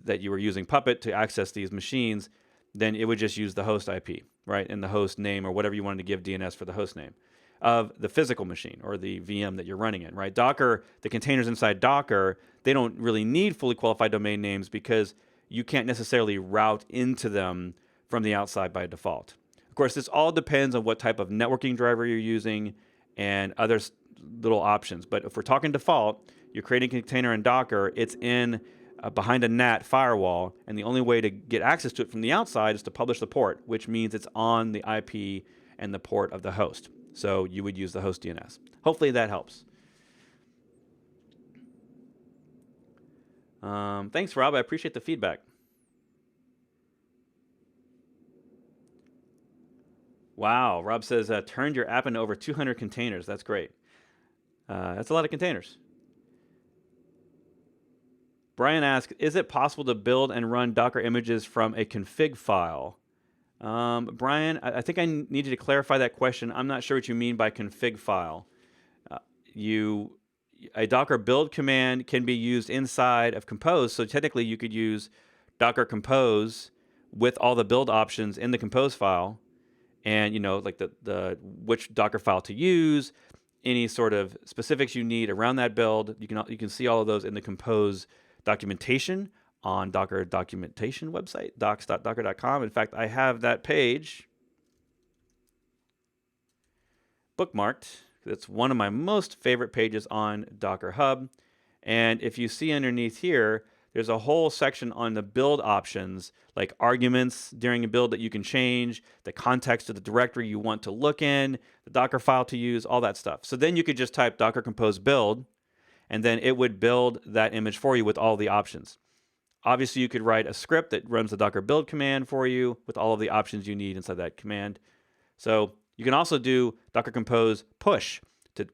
that you were using Puppet to access these machines, then it would just use the host IP, right? And the host name or whatever you wanted to give DNS for the host name of the physical machine or the VM that you're running in, right? Docker, the containers inside Docker, they don't really need fully qualified domain names because you can't necessarily route into them from the outside by default. Of course, this all depends on what type of networking driver you're using and other little options. But if we're talking default, you're creating a container in Docker, it's in behind a NAT firewall, and the only way to get access to it from the outside is to publish the port, which means it's on the IP and the port of the host. So you would use the host DNS. Hopefully that helps. Thanks, Rob. I appreciate the feedback. Wow, Rob says, turned your app into over 200 containers. That's great. That's a lot of containers. Brian asks, is it possible to build and run Docker images from a config file? Brian, I think I need you to clarify that question. I'm not sure what you mean by config file. A Docker build command can be used inside of Compose, so technically you could use Docker Compose with all the build options in the Compose file, and like the which Docker file to use, any sort of specifics you need around that build. You can see all of those in the Compose documentation on Docker documentation website, docs.docker.com. In fact, I have that page bookmarked. It's one of my most favorite pages on Docker Hub. And if you see underneath here, there's a whole section on the build options, like arguments during a build that you can change, the context of the directory you want to look in, the Docker file to use, all that stuff. So then you could just type Docker Compose build, and then it would build that image for you with all the options. Obviously, you could write a script that runs the Docker build command for you with all of the options you need inside that command. So you can also do Docker Compose push.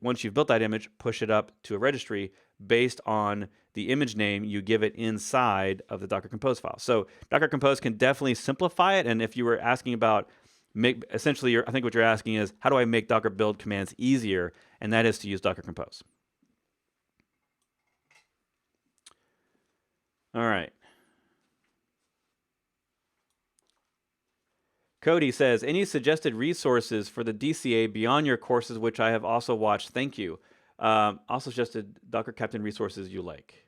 Once you've built that image, push it up to a registry based on the image name you give it inside of the Docker Compose file. So Docker Compose can definitely simplify it. And if you were asking about, essentially, I think what you're asking is, how do I make Docker build commands easier? And that is to use Docker Compose. All right. Cody says, any suggested resources for the DCA beyond your courses, which I have also watched? Thank you. Also suggested Docker Captain resources you like.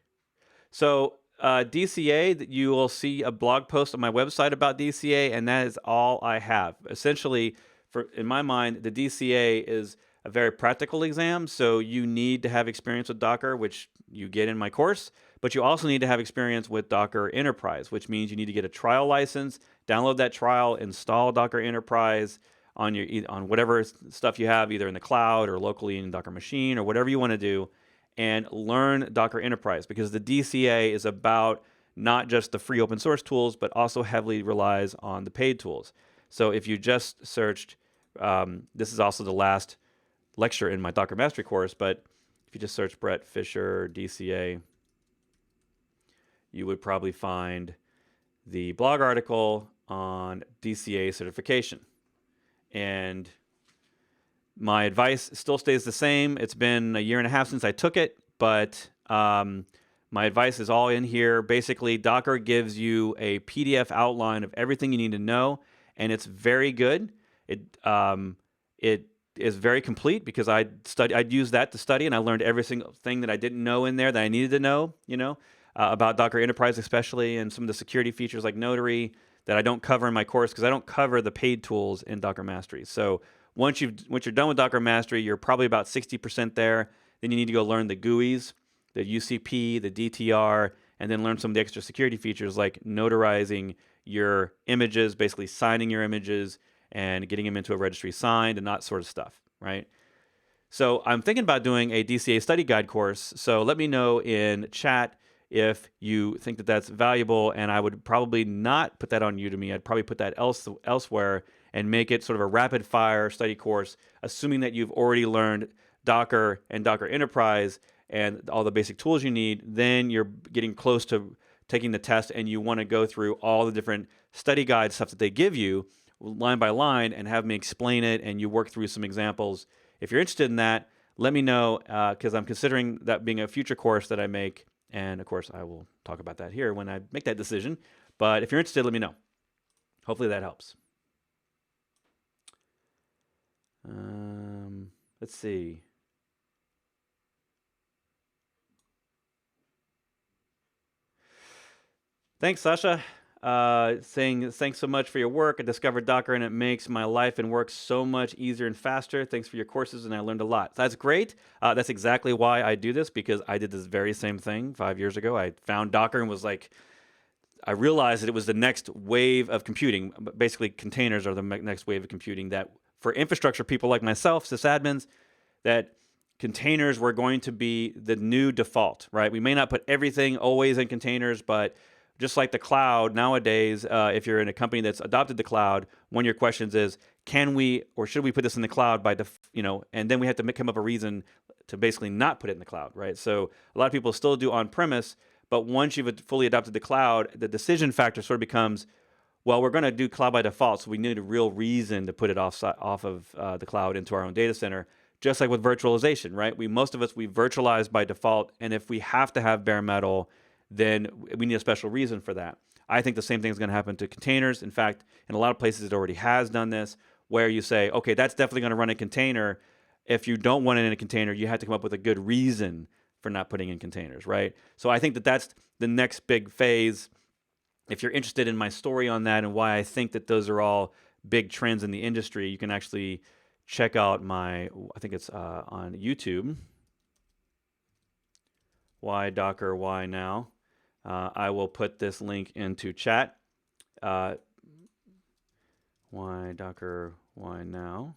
So DCA, you will see a blog post on my website about DCA, and that is all I have. Essentially, in my mind, the DCA is a very practical exam, so you need to have experience with Docker, which you get in my course, but you also need to have experience with Docker Enterprise, which means you need to get a trial license, download that trial, install Docker Enterprise on whatever stuff you have, either in the cloud or locally in Docker machine or whatever you want to do, and learn Docker Enterprise, because the DCA is about not just the free open source tools, but also heavily relies on the paid tools. So if you just searched, this is also the last lecture in my Docker Mastery course, but if you just search Brett Fisher DCA, you would probably find the blog article on DCA certification. And my advice still stays the same. It's been a year and a half since I took it, but my advice is all in here. Basically, Docker gives you a PDF outline of everything you need to know, and it's very good. It is very complete because I'd used that to study, and I learned every single thing that I didn't know in there that I needed to know, about Docker Enterprise especially, and some of the security features like Notary that I don't cover in my course because I don't cover the paid tools in Docker Mastery. So once you're done with Docker Mastery, you're probably about 60% there. Then you need to go learn the GUIs, the UCP, the DTR, and then learn some of the extra security features like notarizing your images, basically signing your images and getting them into a registry signed and that sort of stuff, right? So I'm thinking about doing a DCA study guide course. So let me know in chat if you think that that's valuable, and I would probably not put that on Udemy. I'd probably put that elsewhere and make it sort of a rapid fire study course, assuming that you've already learned Docker and Docker Enterprise and all the basic tools you need, then you're getting close to taking the test and you want to go through all the different study guide stuff that they give you line by line and have me explain it and you work through some examples. If you're interested in that, let me know because I'm considering that being a future course that I make. And of course, I will talk about that here when I make that decision. But if you're interested, let me know. Hopefully that helps. Let's see. Thanks, Sasha. Saying thanks so much for your work. I discovered Docker and it makes my life and work so much easier and faster. Thanks for your courses and I learned a lot. That's great. That's exactly why I do this, because I did this very same thing 5 years ago. I found Docker and was like, I realized that it was the next wave of computing. Basically, containers are the next wave of computing, that for infrastructure people like myself, sysadmins, that containers were going to be the new default, right? We may not put everything always in containers, but just like the cloud nowadays, if you're in a company that's adopted the cloud, one of your questions is, can we or should we put this in the cloud by and then we have to come up a reason to basically not put it in the cloud, right? So a lot of people still do on-premise, but once you've fully adopted the cloud, the decision factor sort of becomes, well, we're going to do cloud by default, so we need a real reason to put it off of the cloud into our own data center. Just like with virtualization, right? Most of us virtualize by default, and if we have to have bare metal, then we need a special reason for that. I think the same thing is going to happen to containers. In fact, in a lot of places it already has done this, where you say, okay, that's definitely going to run a container. If you don't want it in a container, you have to come up with a good reason for not putting in containers, right? So I think that that's the next big phase. If you're interested in my story on that and why I think that those are all big trends in the industry, you can actually check out I think it's on YouTube. Why Docker, why now? I will put this link into chat. Why Docker, why now?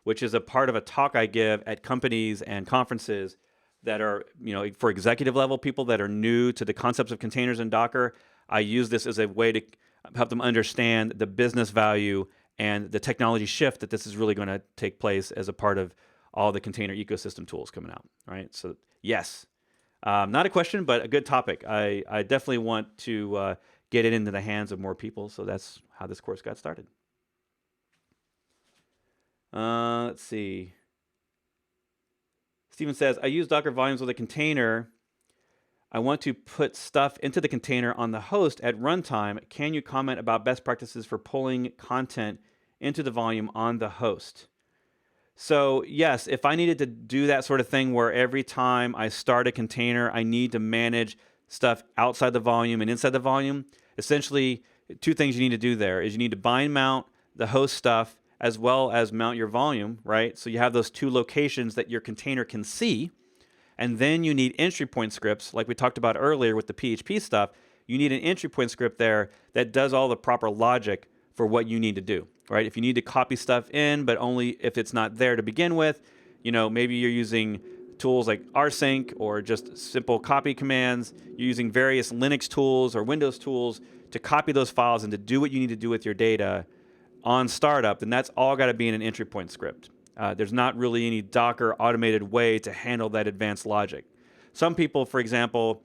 Which is a part of a talk I give at companies and conferences that are, for executive level people that are new to the concepts of containers and Docker. I use this as a way to help them understand the business value and the technology shift that this is really going to take place as a part of all the container ecosystem tools coming out, right? So yes. Not a question, but a good topic. I definitely want to get it into the hands of more people, so that's how this course got started. Let's see. Steven says, I use Docker volumes with a container. I want to put stuff into the container on the host at runtime. Can you comment about best practices for pulling content into the volume on the host? So yes, if I needed to do that sort of thing where every time I start a container, I need to manage stuff outside the volume and inside the volume, essentially two things you need to do there is you need to bind mount the host stuff as well as mount your volume, right? So you have those two locations that your container can see. And then you need entry point scripts, like we talked about earlier with the PHP stuff. You need an entry point script there that does all the proper logic for what you need to do, right? If you need to copy stuff in, but only if it's not there to begin with, maybe you're using tools like rsync or just simple copy commands. You're using various Linux tools or Windows tools to copy those files and to do what you need to do with your data on startup, then that's all got to be in an entry point script. There's not really any Docker automated way to handle that advanced logic. Some people, for example,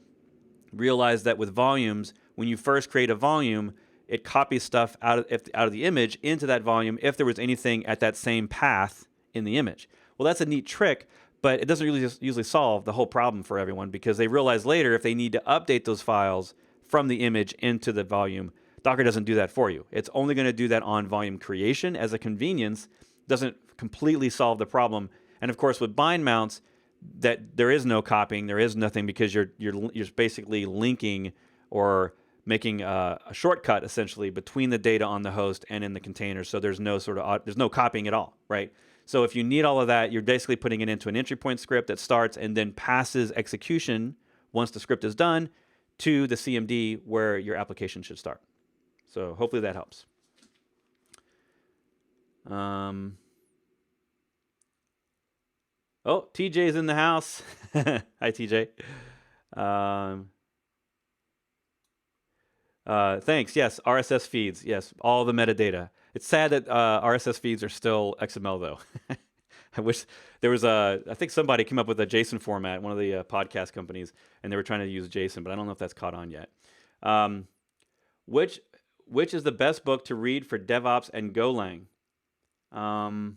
realize that with volumes, when you first create a volume, it copies stuff out of the image into that volume if there was anything at that same path in the image. Well, that's a neat trick, but it doesn't really usually solve the whole problem for everyone, because they realize later if they need to update those files from the image into the volume, Docker doesn't do that for you. It's only going to do that on volume creation as a convenience. Doesn't completely solve the problem. And of course, with bind mounts, that there is no copying, there is nothing, because you're basically linking or making a shortcut essentially between the data on the host and in the container. So there's no there's no copying at all, right? So if you need all of that, you're basically putting it into an entry point script that starts and then passes execution once the script is done to the CMD where your application should start. So hopefully that helps. Oh, TJ's in the house. Hi, TJ. Thanks. Yes, RSS feeds. Yes, all the metadata. It's sad that RSS feeds are still XML though. I wish there was a. I think somebody came up with a JSON format, one of the podcast companies, and they were trying to use JSON, but I don't know if that's caught on yet. Um, which which is the best book to read for DevOps and Golang? Um,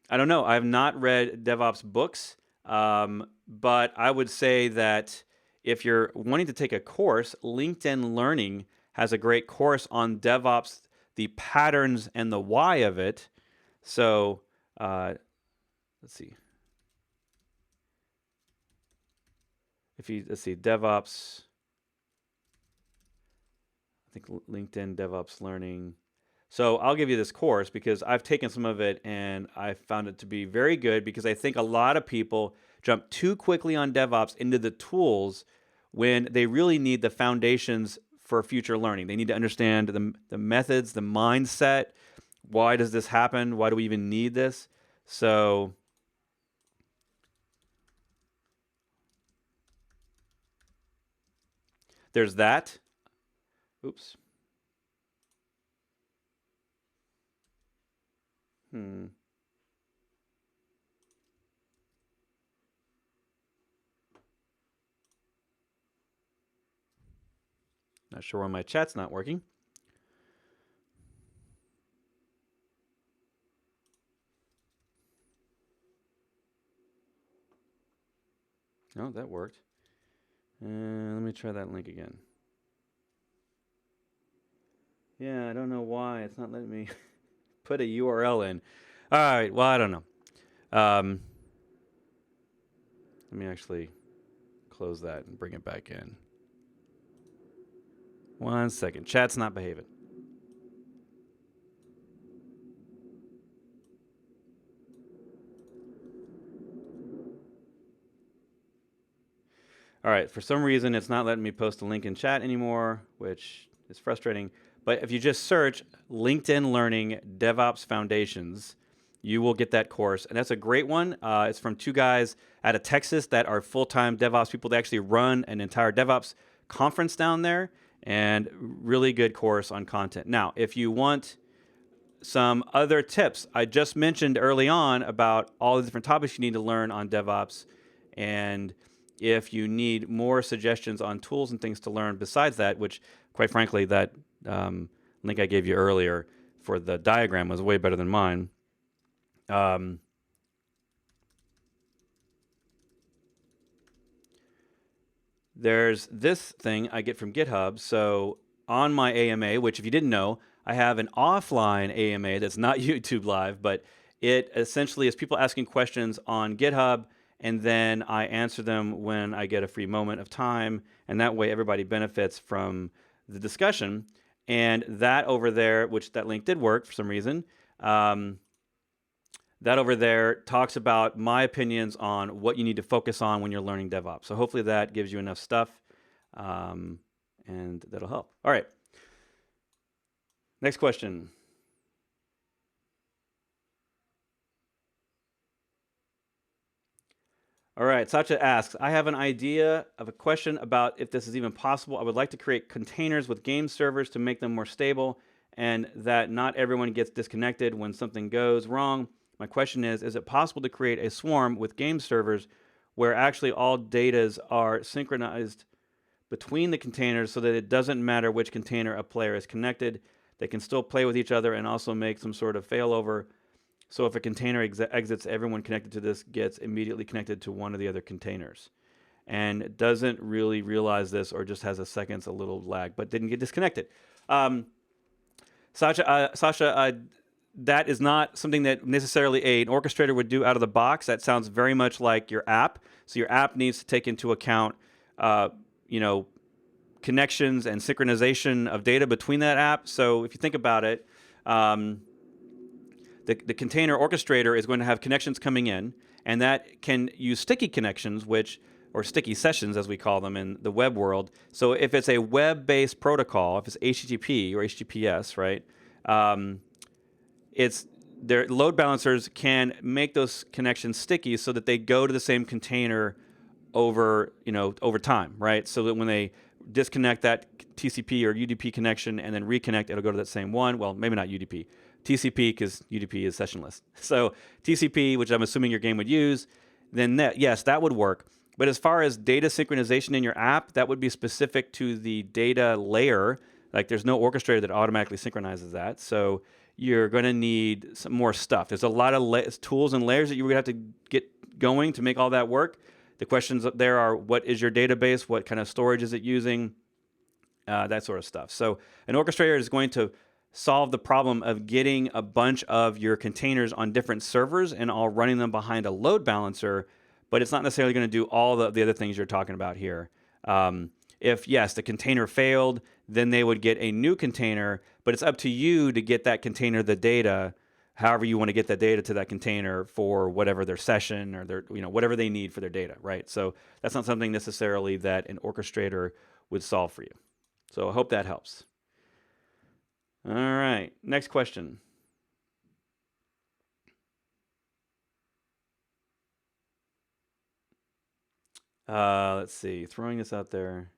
I don't know. I have not read DevOps books, but I would say that if you're wanting to take a course, LinkedIn Learning has a great course on DevOps, the patterns and the why of it. So let's see. Let's see, DevOps, I think LinkedIn DevOps Learning. So I'll give you this course because I've taken some of it and I found it to be very good because I think a lot of people jump too quickly on DevOps into the tools when they really need the foundations for future learning. They need to understand the methods, the mindset. Why does this happen? Why do we even need this? So there's that. Oops. Not sure why my chat's not working. Oh, that worked. Let me try that link again. Yeah, I don't know why it's not letting me put a URL in. All right, well, I don't know. Let me actually close that and bring it back in. 1 second. Chat's not behaving. All right, for some reason, it's not letting me post a link in chat anymore, which is frustrating. But if you just search LinkedIn Learning DevOps Foundations, you will get that course. And that's a great one. It's from two guys out of Texas that are full-time DevOps people. They actually run an entire DevOps conference down there, and really good course on content. Now, if you want some other tips, I just mentioned early on about all the different topics you need to learn on DevOps, and if you need more suggestions on tools and things to learn besides that, which quite frankly, that link I gave you earlier for the diagram was way better than mine. There's this thing I get from GitHub. So on my AMA, which if you didn't know, I have an offline AMA that's not YouTube Live, but it essentially is people asking questions on GitHub, and then I answer them when I get a free moment of time, and that way everybody benefits from the discussion. And that over there, which that link did work for some reason, that over there talks about my opinions on what you need to focus on when you're learning DevOps. So hopefully that gives you enough stuff, and that'll help. All right. Next question. All right, Satya asks, I have an idea of a question about if this is even possible. I would like to create containers with game servers to make them more stable and that not everyone gets disconnected when something goes wrong. My question is it possible to create a swarm with game servers where actually all datas are synchronized between the containers so that it doesn't matter which container a player is connected? They can still play with each other and also make some sort of failover. So if a container exits, everyone connected to this gets immediately connected to one of the other containers. And doesn't really realize this or just has a little lag, but didn't get disconnected. Sasha, that is not something that necessarily an orchestrator would do out of the box. That sounds very much like your app. So your app needs to take into account, connections and synchronization of data between that app. So if you think about it, the container orchestrator is going to have connections coming in, and that can use sticky connections, or sticky sessions as we call them in the web world. So if it's a web-based protocol, if it's HTTP or HTTPS, right, their load balancers can make those connections sticky so that they go to the same container over time, right? So that when they disconnect that TCP or UDP connection, and then reconnect, it'll go to that same one. Well, maybe not UDP. TCP, because UDP is sessionless. So TCP, which I'm assuming your game would use, then yes, that would work. But as far as data synchronization in your app, that would be specific to the data layer. Like there's no orchestrator that automatically synchronizes that. So you're going to need some more stuff. There's a lot of tools and layers that you're going to have to get going to make all that work. The questions up there are, what is your database? What kind of storage is it using? That sort of stuff. So an orchestrator is going to solve the problem of getting a bunch of your containers on different servers and all running them behind a load balancer, but it's not necessarily going to do all the other things you're talking about here. If, yes, the container failed, then they would get a new container, but it's up to you to get that container the data, however you want to get that data to that container for whatever their session or their, whatever they need for their data, right? So that's not something necessarily that an orchestrator would solve for you. So I hope that helps. All right, next question. Let's see, throwing this out there.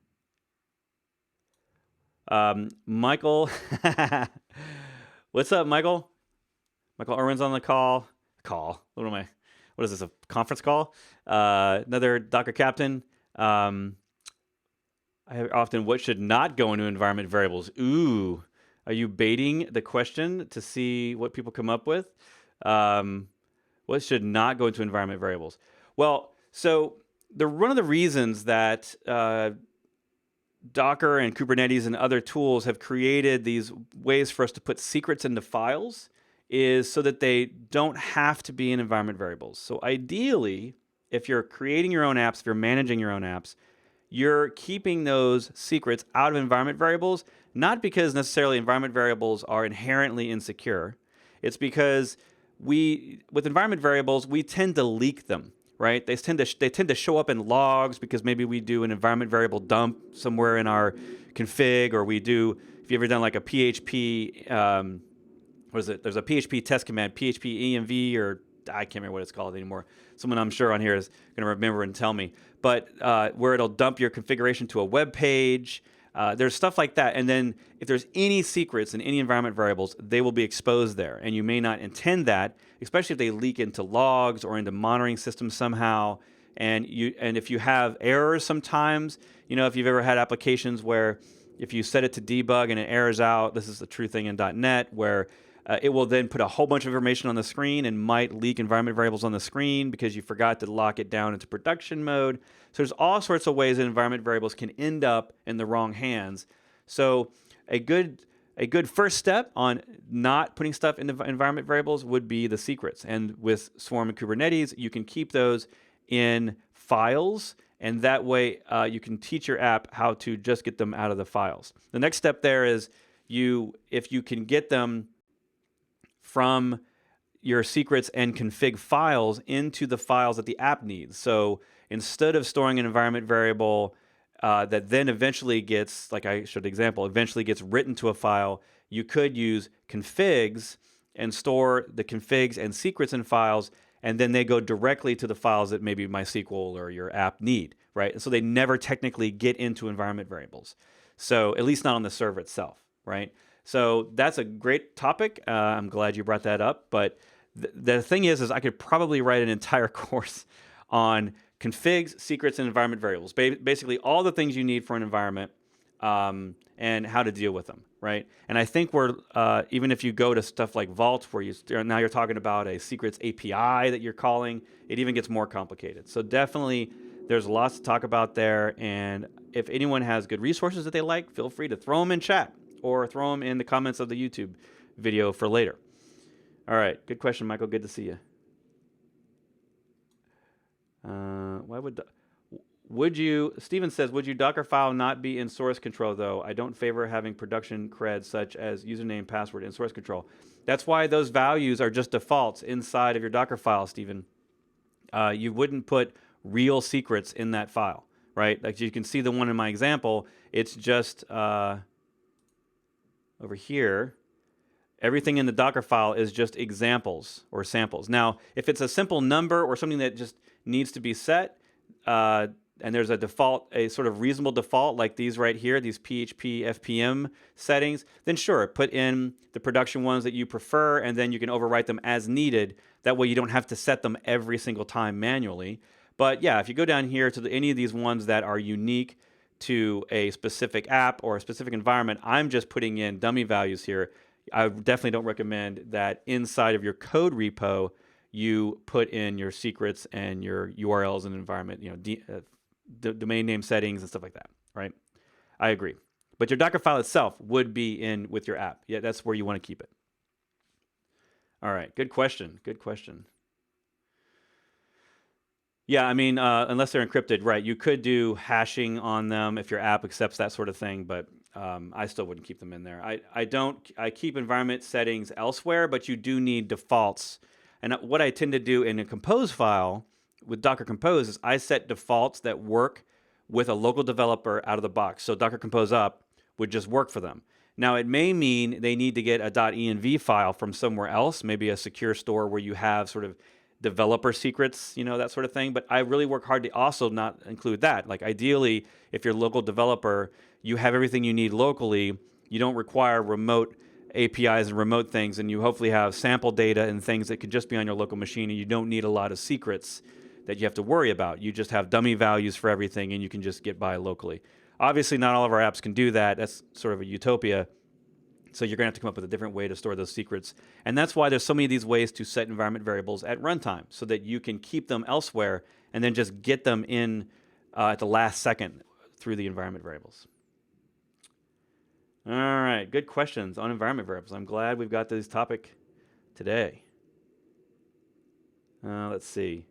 Michael, what's up, Michael? Michael Irwin's on the call. What is this, a conference call? Another Docker captain. What should not go into environment variables? Ooh, are you baiting the question to see what people come up with? What should not go into environment variables? Well, so one of the reasons that Docker and Kubernetes and other tools have created these ways for us to put secrets into files is so that they don't have to be in environment variables. So ideally, if you're creating your own apps, if you're managing your own apps, you're keeping those secrets out of environment variables, not because necessarily environment variables are inherently insecure. It's because with environment variables, we tend to leak them, right? They tend to show up in logs because maybe we do an environment variable dump somewhere in our config, or we do, if you've ever done like a PHP, There's a PHP test command, PHP env, or I can't remember what it's called anymore. Someone I'm sure on here is going to remember and tell me. But where it'll dump your configuration to a web page. There's stuff like that. And then if there's any secrets in any environment variables, they will be exposed there. And you may not intend that, especially if they leak into logs or into monitoring systems somehow. And if you have errors sometimes, if you've ever had applications where if you set it to debug and it errors out, this is the true thing in .NET, where it will then put a whole bunch of information on the screen and might leak environment variables on the screen because you forgot to lock it down into production mode. So there's all sorts of ways that environment variables can end up in the wrong hands. So a good first step on not putting stuff into environment variables would be the secrets. And with Swarm and Kubernetes, you can keep those in files, and that way you can teach your app how to just get them out of the files. The next step there is if you can get them from your secrets and config files into the files that the app needs. So instead of storing an environment variable that then eventually gets, like I showed the example, eventually gets written to a file, you could use configs and store the configs and secrets in files, and then they go directly to the files that maybe MySQL or your app need, right? And so they never technically get into environment variables. So at least not on the server itself, right? So that's a great topic. I'm glad you brought that up. But the thing is I could probably write an entire course on configs, secrets, and environment variables. Basically all the things you need for an environment and how to deal with them, right? And I think even if you go to stuff like Vault, where now you're talking about a secrets API that you're calling, it even gets more complicated. So definitely there's lots to talk about there. And if anyone has good resources that they like, feel free to throw them in chat, or throw them in the comments of the YouTube video for later. All right, good question, Michael. Good to see you. Steven says, would you Docker file not be in source control though? I don't favor having production creds such as username, password in source control. That's why those values are just defaults inside of your Docker file, Steven. You wouldn't put real secrets in that file, right? Like you can see the one in my example, it's just, over here, everything in the Docker file is just examples or samples. Now, if it's a simple number or something that just needs to be set, and there's a default, a sort of reasonable default like these right here, these PHP FPM settings, then sure, put in the production ones that you prefer, and then you can overwrite them as needed. That way you don't have to set them every single time manually. But yeah, if you go down here to any of these ones that are unique to a specific app or a specific environment, I'm just putting in dummy values here. I definitely don't recommend that inside of your code repo you put in your secrets and your URLs and environment, domain name settings and stuff like that, right? I agree. But your Docker file itself would be in with your app. Yeah, that's where you want to keep it. All right, good question. Good question. Yeah, I mean, unless they're encrypted, right? You could do hashing on them if your app accepts that sort of thing, but I still wouldn't keep them in there. I keep environment settings elsewhere, but you do need defaults. And what I tend to do in a compose file with Docker Compose is I set defaults that work with a local developer out of the box. So Docker Compose up would just work for them. Now, it may mean they need to get a .env file from somewhere else, maybe a secure store where you have sort of developer secrets, that sort of thing. But I really work hard to also not include that. Like ideally, if you're a local developer, you have everything you need locally. You don't require remote APIs and remote things, and you hopefully have sample data and things that could just be on your local machine, and you don't need a lot of secrets that you have to worry about. You just have dummy values for everything, and you can just get by locally. Obviously, not all of our apps can do that. That's sort of a utopia. So you're going to have to come up with a different way to store those secrets. And that's why there's so many of these ways to set environment variables at runtime so that you can keep them elsewhere and then just get them in at the last second through the environment variables. All right, good questions on environment variables. I'm glad we've got this topic today. Let's see.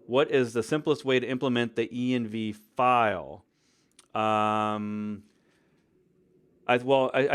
What is the simplest way to implement the env file? I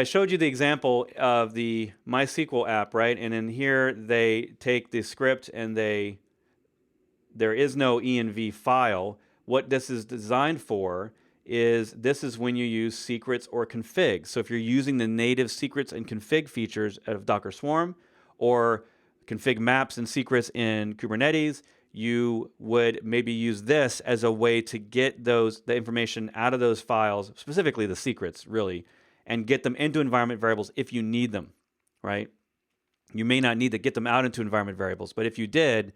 showed you the example of the MySQL app, right? And in here, they take the script and there is no env file. What this is designed for is this is when you use secrets or configs. So if you're using the native secrets and config features of Docker Swarm or config maps and secrets in Kubernetes, you would maybe use this as a way to get the information out of those files, specifically the secrets, really, and get them into environment variables if you need them, right? You may not need to get them out into environment variables, but if you did,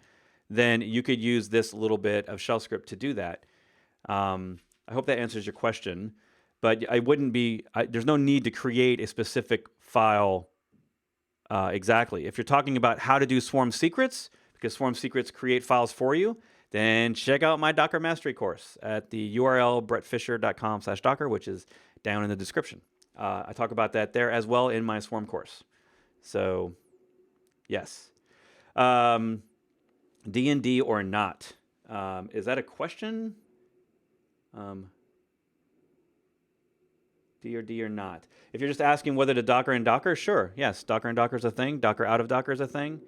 then you could use this little bit of shell script to do that. I hope that answers your question, but there's no need to create a specific file exactly. If you're talking about how to do Swarm secrets, because Swarm secrets create files for you, then check out my Docker Mastery course at the URL brettfisher.com/docker, which is down in the description. I talk about that there as well in my Swarm course. So, yes. D&D or not? Is that a question? D or not? If you're just asking whether to Docker and Docker, sure. Yes, Docker and Docker is a thing. Docker out of Docker is a thing.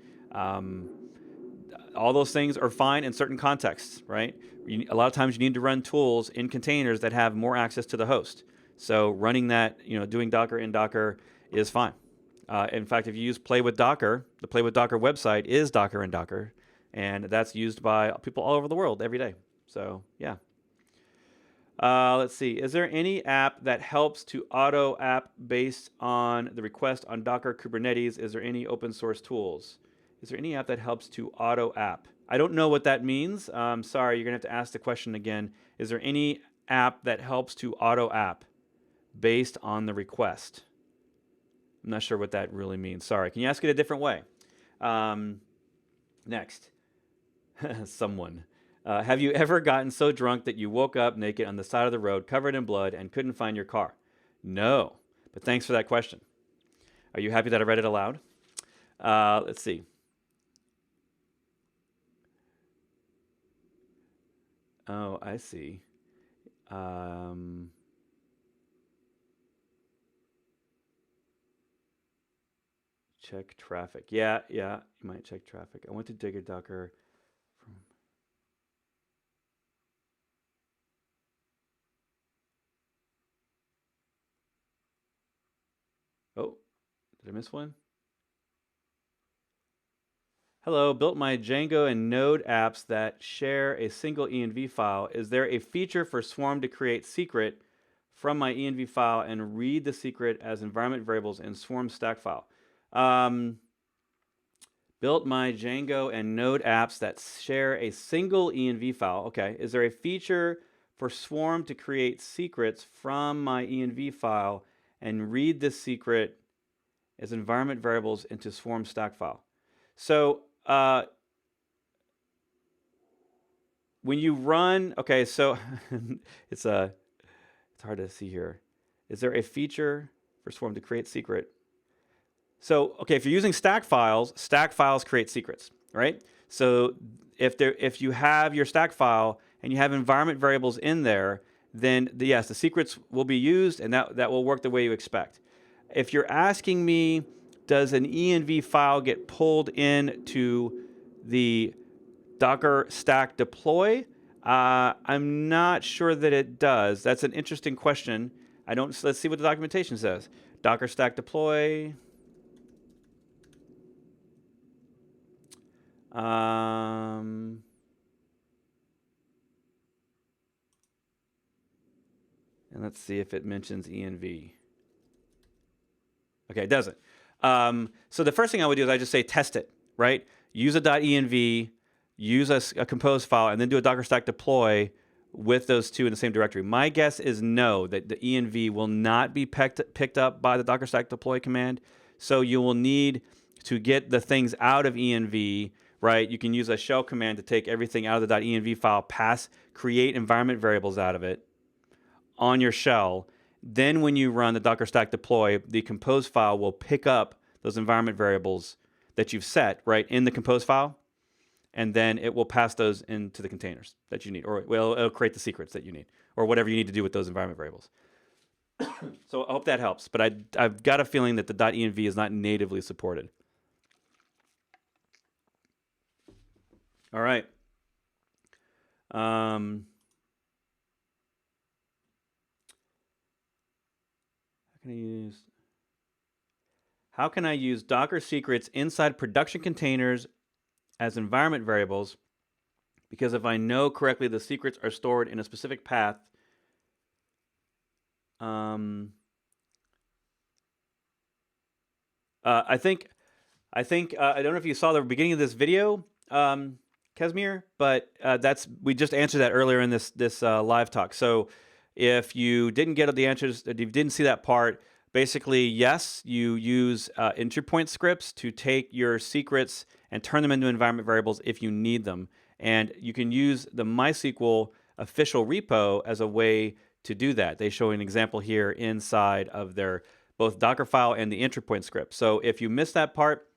All those things are fine in certain contexts, right? A lot of times you need to run tools in containers that have more access to the host. So running that, doing Docker in Docker is fine. In fact, if you use Play with Docker, the Play with Docker website is Docker in Docker, and that's used by people all over the world every day. So yeah. Let's see. Is there any app that helps to auto app based on the request on Docker Kubernetes? Is there any open source tools? Is there any app that helps to auto app? I don't know what that means. Sorry, you're going to have to ask the question again. Is there any app that helps to auto app based on the request? I'm not sure what that really means. Sorry. Can you ask it a different way? Next. Someone. Have you ever gotten so drunk that you woke up naked on the side of the road, covered in blood, and couldn't find your car? No. But thanks for that question. Are you happy that I read it aloud? Let's see. Oh, I see. Check traffic. Yeah, you might check traffic. I went to Digger Docker from. Oh, did I miss one? Hello, built my Django and Node apps that share a single env file. Is there a feature for Swarm to create secret from my env file and read the secret as environment variables in Swarm stack file? Built my Django and Node apps that share a single env file. Okay, is there a feature for Swarm to create secrets from my env file and read the secret as environment variables into Swarm stack file? So when you run, okay, so it's hard to see here. Is there a feature for Swarm to create secret? So, okay, if you're using stack files create secrets, right? So if you have your stack file and you have environment variables in there, then yes, the secrets will be used and that will work the way you expect. If you're asking me, does an env file get pulled into the Docker stack deploy? I'm not sure that it does. That's an interesting question. Let's see what the documentation says. Docker stack deploy. And let's see if it mentions env. Okay, it doesn't. So the first thing I would do is I just say test it, right? Use a .env, use a compose file, and then do a Docker stack deploy with those two in the same directory. My guess is no, that the env will not be picked up by the Docker stack deploy command. So you will need to get the things out of env, right? You can use a shell command to take everything out of the .env file, create environment variables out of it on your shell. Then when you run the Docker stack deploy, the compose file will pick up those environment variables that you've set, right, in the compose file, and then it will pass those into the containers that you need, or it'll create the secrets that you need, or whatever you need to do with those environment variables. So I hope that helps, but I've got a feeling that the .env is not natively supported. All right. How can I use Docker secrets inside production containers as environment variables? Because if I know correctly, the secrets are stored in a specific path. I don't know if you saw the beginning of this video, Casimir, but we just answered that earlier in this live talk. So if you didn't get the answers, if you didn't see that part, basically, yes, you use entry point scripts to take your secrets and turn them into environment variables if you need them. And you can use the MySQL official repo as a way to do that. They show an example here inside of their both Docker file and the entry point script. So if you missed that part,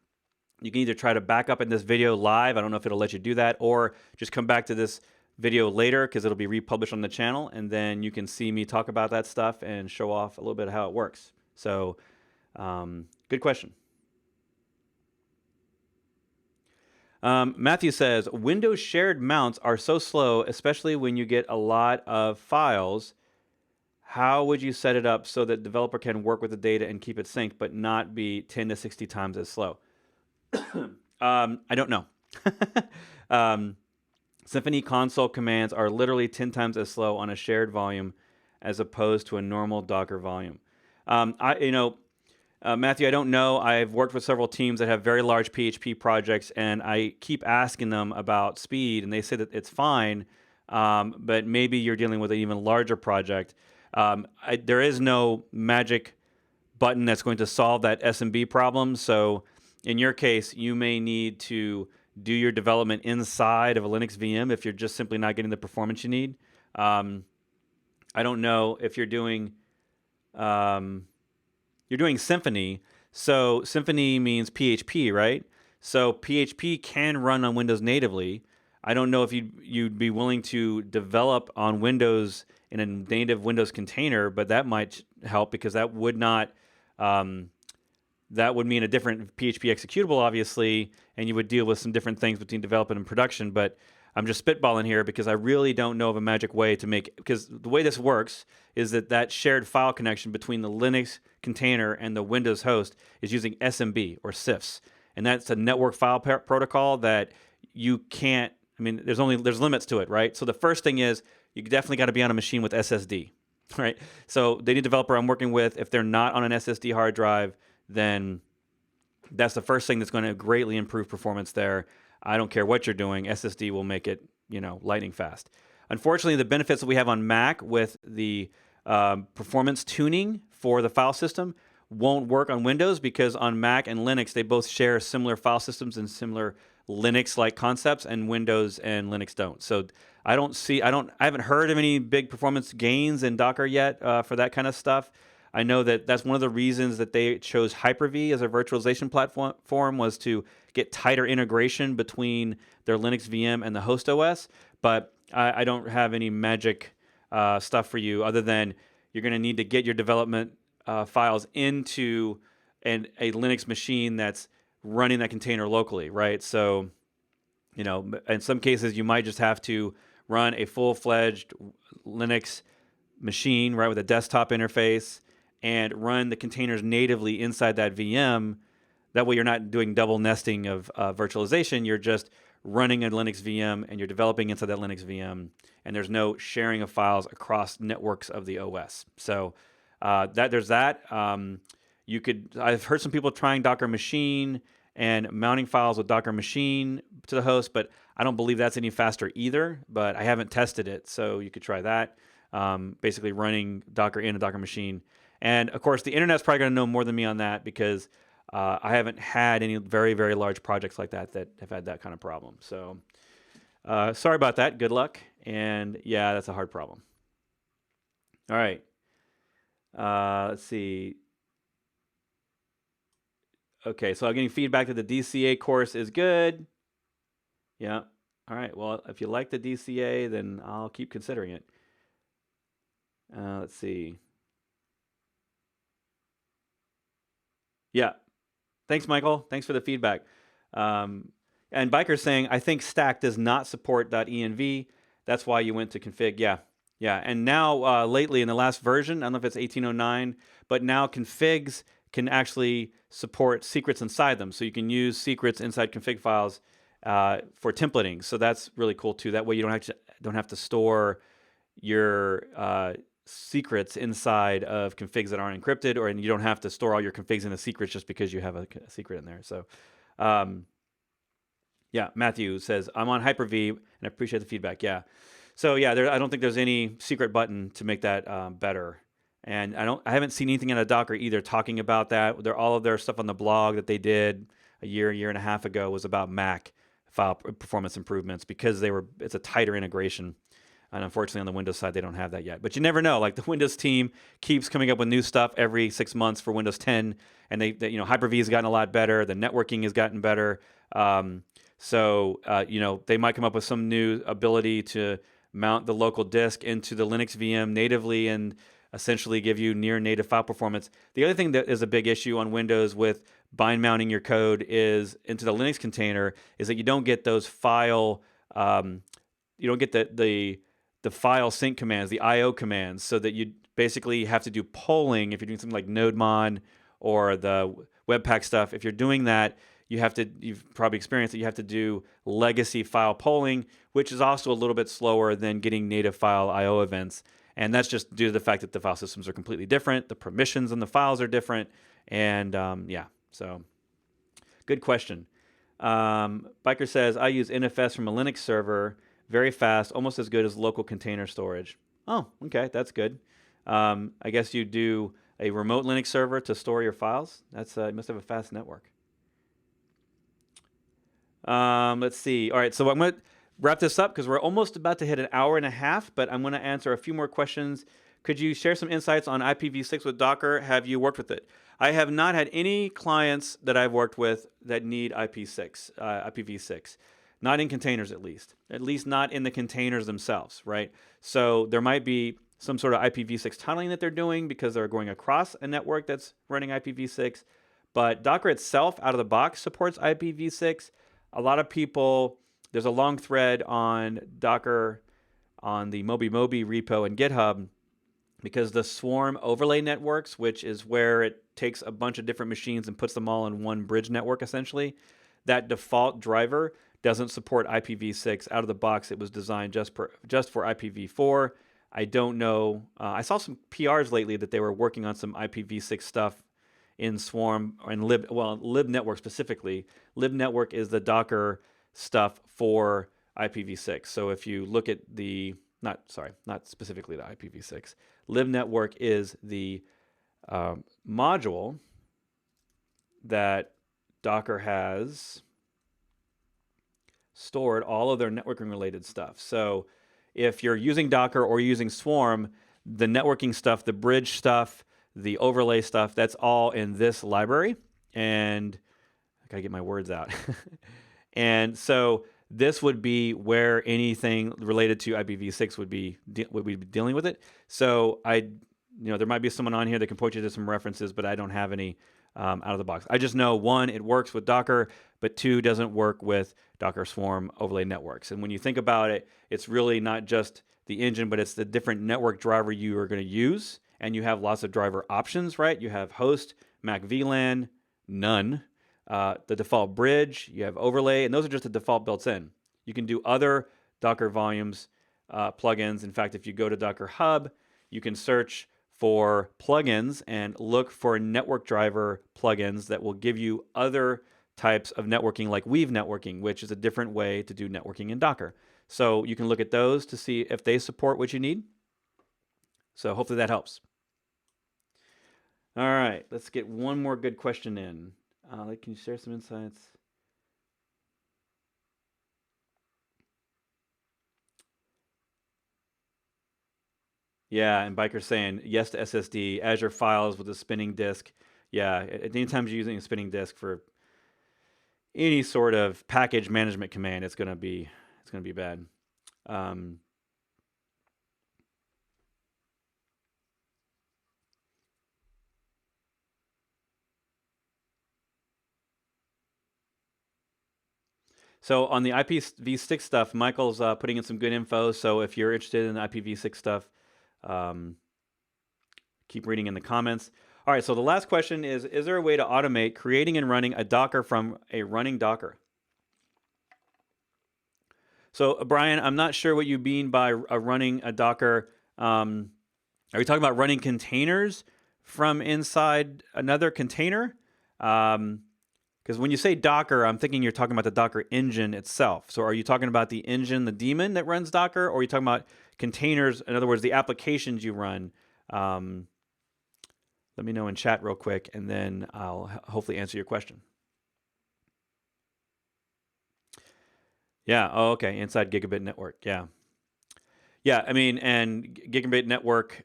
you can either try to back up in this video live. I don't know if it'll let you do that, or just come back to this video later because it'll be republished on the channel, and then you can see me talk about that stuff and show off a little bit of how it works. So, good question. Matthew says, Windows shared mounts are so slow, especially when you get a lot of files. How would you set it up so that developer can work with the data and keep it synced, but not be 10 to 60 times as slow? I don't know. Symfony console commands are literally 10 times as slow on a shared volume as opposed to a normal Docker volume. Matthew, I don't know. I've worked with several teams that have very large PHP projects, and I keep asking them about speed, and they say that it's fine, but maybe you're dealing with an even larger project. There is no magic button that's going to solve that SMB problem. So in your case, you may need to do your development inside of a Linux VM if you're just simply not getting the performance you need. I don't know if you're doing Symfony. So Symfony means PHP, right? So PHP can run on Windows natively. I don't know if you'd be willing to develop on Windows in a native Windows container, but that might help because that would not that would mean a different PHP executable, obviously, and you would deal with some different things between development and production. But I'm just spitballing here because I really don't know of a magic way to make it, because the way this works is that shared file connection between the Linux container and the Windows host is using SMB or CIFS. and that's a network file protocol that you can't. I mean, there's limits to it, right? So the first thing is you definitely got to be on a machine with SSD, right? So the developer I'm working with, if they're not on an SSD hard drive, then that's the first thing that's going to greatly improve performance there. I don't care what you're doing, SSD will make it, lightning fast. Unfortunately, the benefits that we have on Mac with the performance tuning for the file system won't work on Windows, because on Mac and Linux, they both share similar file systems and similar Linux-like concepts, and Windows and Linux don't. So I haven't heard of any big performance gains in Docker yet for that kind of stuff. I know that that's one of the reasons that they chose Hyper-V as a virtualization platform, was to get tighter integration between their Linux VM and the host OS. But I don't have any magic stuff for you, other than you're going to need to get your development files into a Linux machine that's running that container locally, right? So, in some cases, you might just have to run a full-fledged Linux machine, right, with a desktop interface, and run the containers natively inside that VM. That way you're not doing double nesting of virtualization. You're just running a Linux VM, and you're developing inside that Linux VM, and there's no sharing of files across networks of the OS. So there's that. I've heard some people trying Docker Machine and mounting files with Docker Machine to the host, but I don't believe that's any faster either, but I haven't tested it, so you could try that. Basically running Docker in a Docker Machine. And of course, the internet's probably going to know more than me on that, because I haven't had any very, very large projects like that have had that kind of problem. So sorry about that. Good luck. And yeah, that's a hard problem. All right. Let's see. Okay, so I'm getting feedback that the DCA course is good. Yeah. All right. Well, if you like the DCA, then I'll keep considering it. Let's see. Yeah. Thanks, Michael. Thanks for the feedback. And Biker's saying, I think Stack does not support .env. That's why you went to config. Yeah. Yeah. And now, lately, in the last version, I don't know if it's 1809, but now configs can actually support secrets inside them. So you can use secrets inside config files for templating. So that's really cool too. That way you don't have to store your secrets inside of configs that aren't encrypted, and you don't have to store all your configs in the secrets just because you have a secret in there. So yeah, Matthew says, I'm on Hyper-V and I appreciate the feedback. Yeah. So yeah, I don't think there's any secret button to make that better. And I haven't seen anything in a Docker either talking about that. All of their stuff on the blog that they did a year and a half ago was about Mac file performance improvements, because it's a tighter integration. And unfortunately, on the Windows side, they don't have that yet. But you never know. Like, the Windows team keeps coming up with new stuff every 6 months for Windows 10, and Hyper-V has gotten a lot better. The networking has gotten better. So they might come up with some new ability to mount the local disk into the Linux VM natively and essentially give you near native file performance. The other thing that is a big issue on Windows with bind mounting your code is into the Linux container is that you don't get those file, you don't get the file sync commands, the IO commands, so that you basically have to do polling if you're doing something like nodemon or the Webpack stuff. If you're doing that, you've probably experienced that you have to do legacy file polling, which is also a little bit slower than getting native file IO events. And that's just due to the fact that the file systems are completely different. The permissions on the files are different. And so good question. Biker says, I use NFS from a Linux server, very fast, almost as good as local container storage. Oh, okay, that's good. I guess you do a remote Linux server to store your files. You must have a fast network. Let's see. All right, so I'm going to wrap this up because we're almost about to hit an hour and a half, but I'm going to answer a few more questions. Could you share some insights on IPv6 with Docker? Have you worked with it? I have not had any clients that I've worked with that need IPv6, not in containers at least not in the containers themselves, right? So there might be some sort of IPv6 tunneling that they're doing because they're going across a network that's running IPv6, but Docker itself out of the box supports IPv6. A lot of people, there's a long thread on Docker on the Moby repo and GitHub because the swarm overlay networks, which is where it takes a bunch of different machines and puts them all in one bridge network essentially, that default driver doesn't support IPv6 out of the box. It was designed just for IPv4. I don't know. I saw some PRs lately that they were working on some IPv6 stuff in Swarm and libnetwork specifically. Libnetwork is the Docker stuff for IPv6. So if you look at not specifically the IPv6, libnetwork is the module that Docker has stored all of their networking related stuff. So if you're using Docker or using Swarm, the networking stuff, the bridge stuff, the overlay stuff, that's all in this library. And I gotta get my words out. And so this would be where anything related to IPv6 would be dealing with it. So there might be someone on here that can point you to some references, but I don't have any out of the box. I just know, one, it works with Docker, but two, doesn't work with Docker Swarm overlay networks. And when you think about it, it's really not just the engine, but it's the different network driver you are going to use. And you have lots of driver options, right? You have host, Mac VLAN, none. The default bridge, you have overlay, and those are just the default built in. You can do other Docker volumes plugins. In fact, if you go to Docker Hub, you can search for plugins and look for network driver plugins that will give you other types of networking, like Weave networking, which is a different way to do networking in Docker. So you can look at those to see if they support what you need. So hopefully that helps. All right, let's get one more good question in. Can you share some insights? Yeah, and Biker's saying yes to SSD, Azure files with a spinning disk. Yeah, anytime you're using a spinning disk for any sort of package management command, it's gonna be bad. So on the IPv6 stuff, Michael's putting in some good info. So if you're interested in the IPv6 stuff, keep reading in the comments. All right, so the last question is there a way to automate creating and running a Docker from a running Docker? So Brian, I'm not sure what you mean by running a Docker. Are you talking about running containers from inside another container? Because when you say Docker, I'm thinking you're talking about the Docker engine itself. So are you talking about the engine, the daemon that runs Docker, or are you talking about containers, in other words, the applications you run? Let me know in chat real quick, and then I'll hopefully answer your question. Yeah, oh, okay, inside gigabit network, yeah. Yeah, I mean, and gigabit network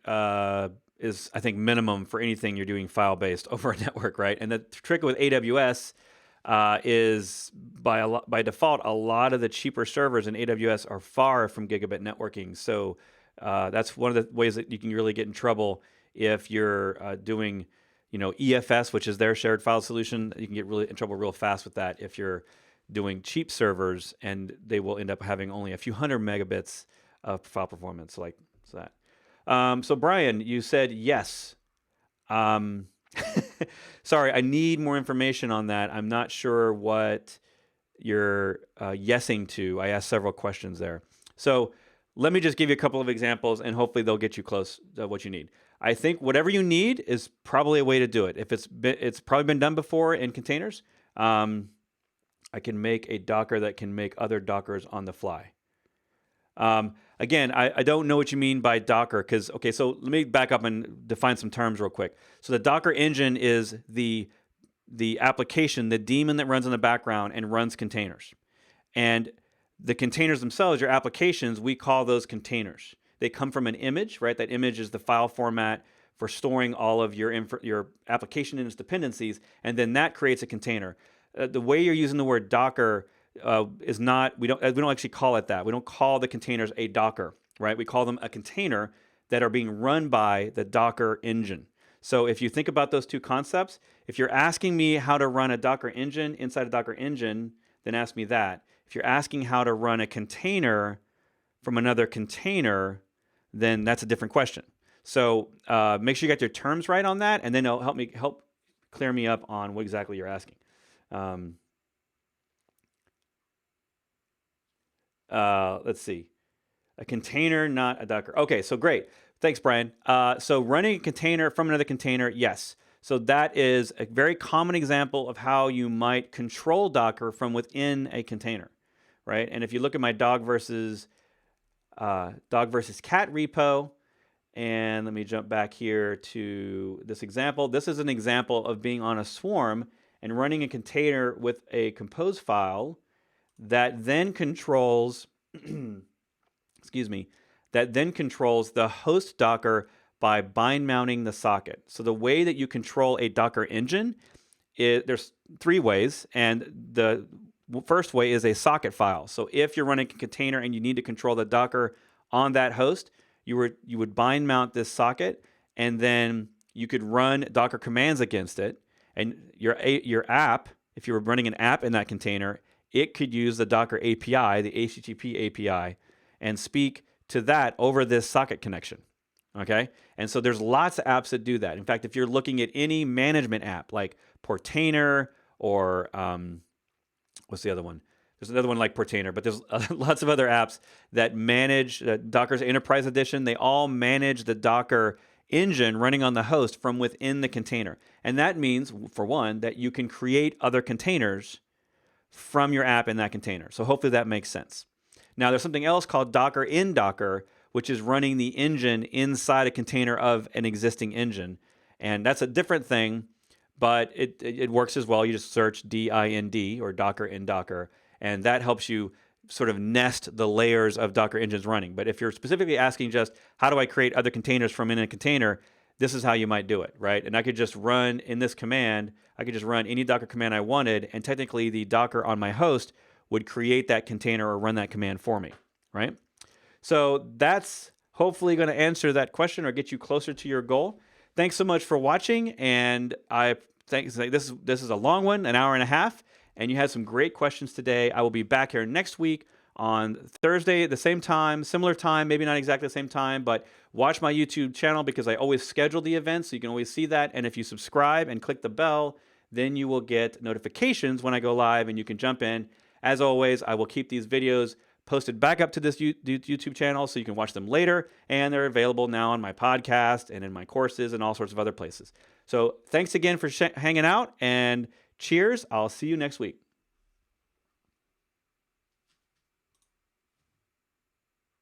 is, I think, minimum for anything you're doing file-based over a network, right? And the trick with AWS is by default, a lot of the cheaper servers in AWS are far from gigabit networking. So that's one of the ways that you can really get in trouble if you're doing, EFS, which is their shared file solution. You can get really in trouble real fast with that if you're doing cheap servers, and they will end up having only a few hundred megabits of file performance, like that. So Brian, you said yes. Sorry, I need more information on that. I'm not sure what you're yesing to. I asked several questions there. So let me just give you a couple of examples, and hopefully they'll get you close to what you need. I think whatever you need is probably a way to do it. If it's probably been done before in containers. I can make a Docker that can make other Dockers on the fly. Again, I don't know what you mean by Docker, okay, so let me back up and define some terms real quick. So the Docker engine is the application, the daemon that runs in the background and runs containers. And the containers themselves, your applications, we call those containers. They come from an image, right? That image is the file format for storing all of your application and its dependencies, and then that creates a container. The way you're using the word Docker is not, we don't actually call it that. We don't call the containers a Docker, right? We call them a container that are being run by the Docker engine. So if you think about those two concepts, if you're asking me how to run a Docker engine inside a Docker engine, then ask me that. If you're asking how to run a container from another container, then that's a different question. So make sure you got your terms right on that, and then it'll help clear me up on what exactly you're asking. Let's see. A container, not a Docker. Okay, so great. Thanks, Brian. So running a container from another container, yes. So that is a very common example of how you might control Docker from within a container, right? And if you look at my dog versus cat repo, and let me jump back here to this example. This is an example of being on a swarm and running a container with a compose file that then controls, excuse me, that then controls the host Docker by bind mounting the socket. So the way that you control a Docker engine, there's 3 ways, and the first way is a socket file. So if you're running a container and you need to control the Docker on that host, you would bind mount this socket, and then you could run Docker commands against it. And your app, if you were running an app in that container, it could use the Docker API, the HTTP API, and speak to that over this socket connection. Okay? And so there's lots of apps that do that. In fact, if you're looking at any management app like Portainer or what's the other one? There's another one like Portainer, but there's lots of other apps that manage Docker's Enterprise Edition. They all manage the Docker engine running on the host from within the container. And that means, for one, that you can create other containers from your app in that container. So hopefully that makes sense. Now, there's something else called Docker in Docker, which is running the engine inside a container of an existing engine. And that's a different thing, but it works as well. You just search DIND or Docker in Docker, and that helps you sort of nest the layers of Docker engines running. But if you're specifically asking just, how do I create other containers from in a container, this is how you might do it, right? And I could just run in this command, I could just run any Docker command I wanted, and technically the Docker on my host would create that container or run that command for me, right? So that's hopefully going to answer that question or get you closer to your goal. Thanks so much for watching, and I think this is a long one, an hour and a half, and you had some great questions today. I will be back here next week on Thursday at the same time, similar time, maybe not exactly the same time, but watch my YouTube channel because I always schedule the events, so you can always see that. And if you subscribe and click the bell, then you will get notifications when I go live and you can jump in. As always, I will keep these videos posted back up to this YouTube channel so you can watch them later, and they're available now on my podcast and in my courses and all sorts of other places. So thanks again for hanging out, and cheers. I'll see you next week.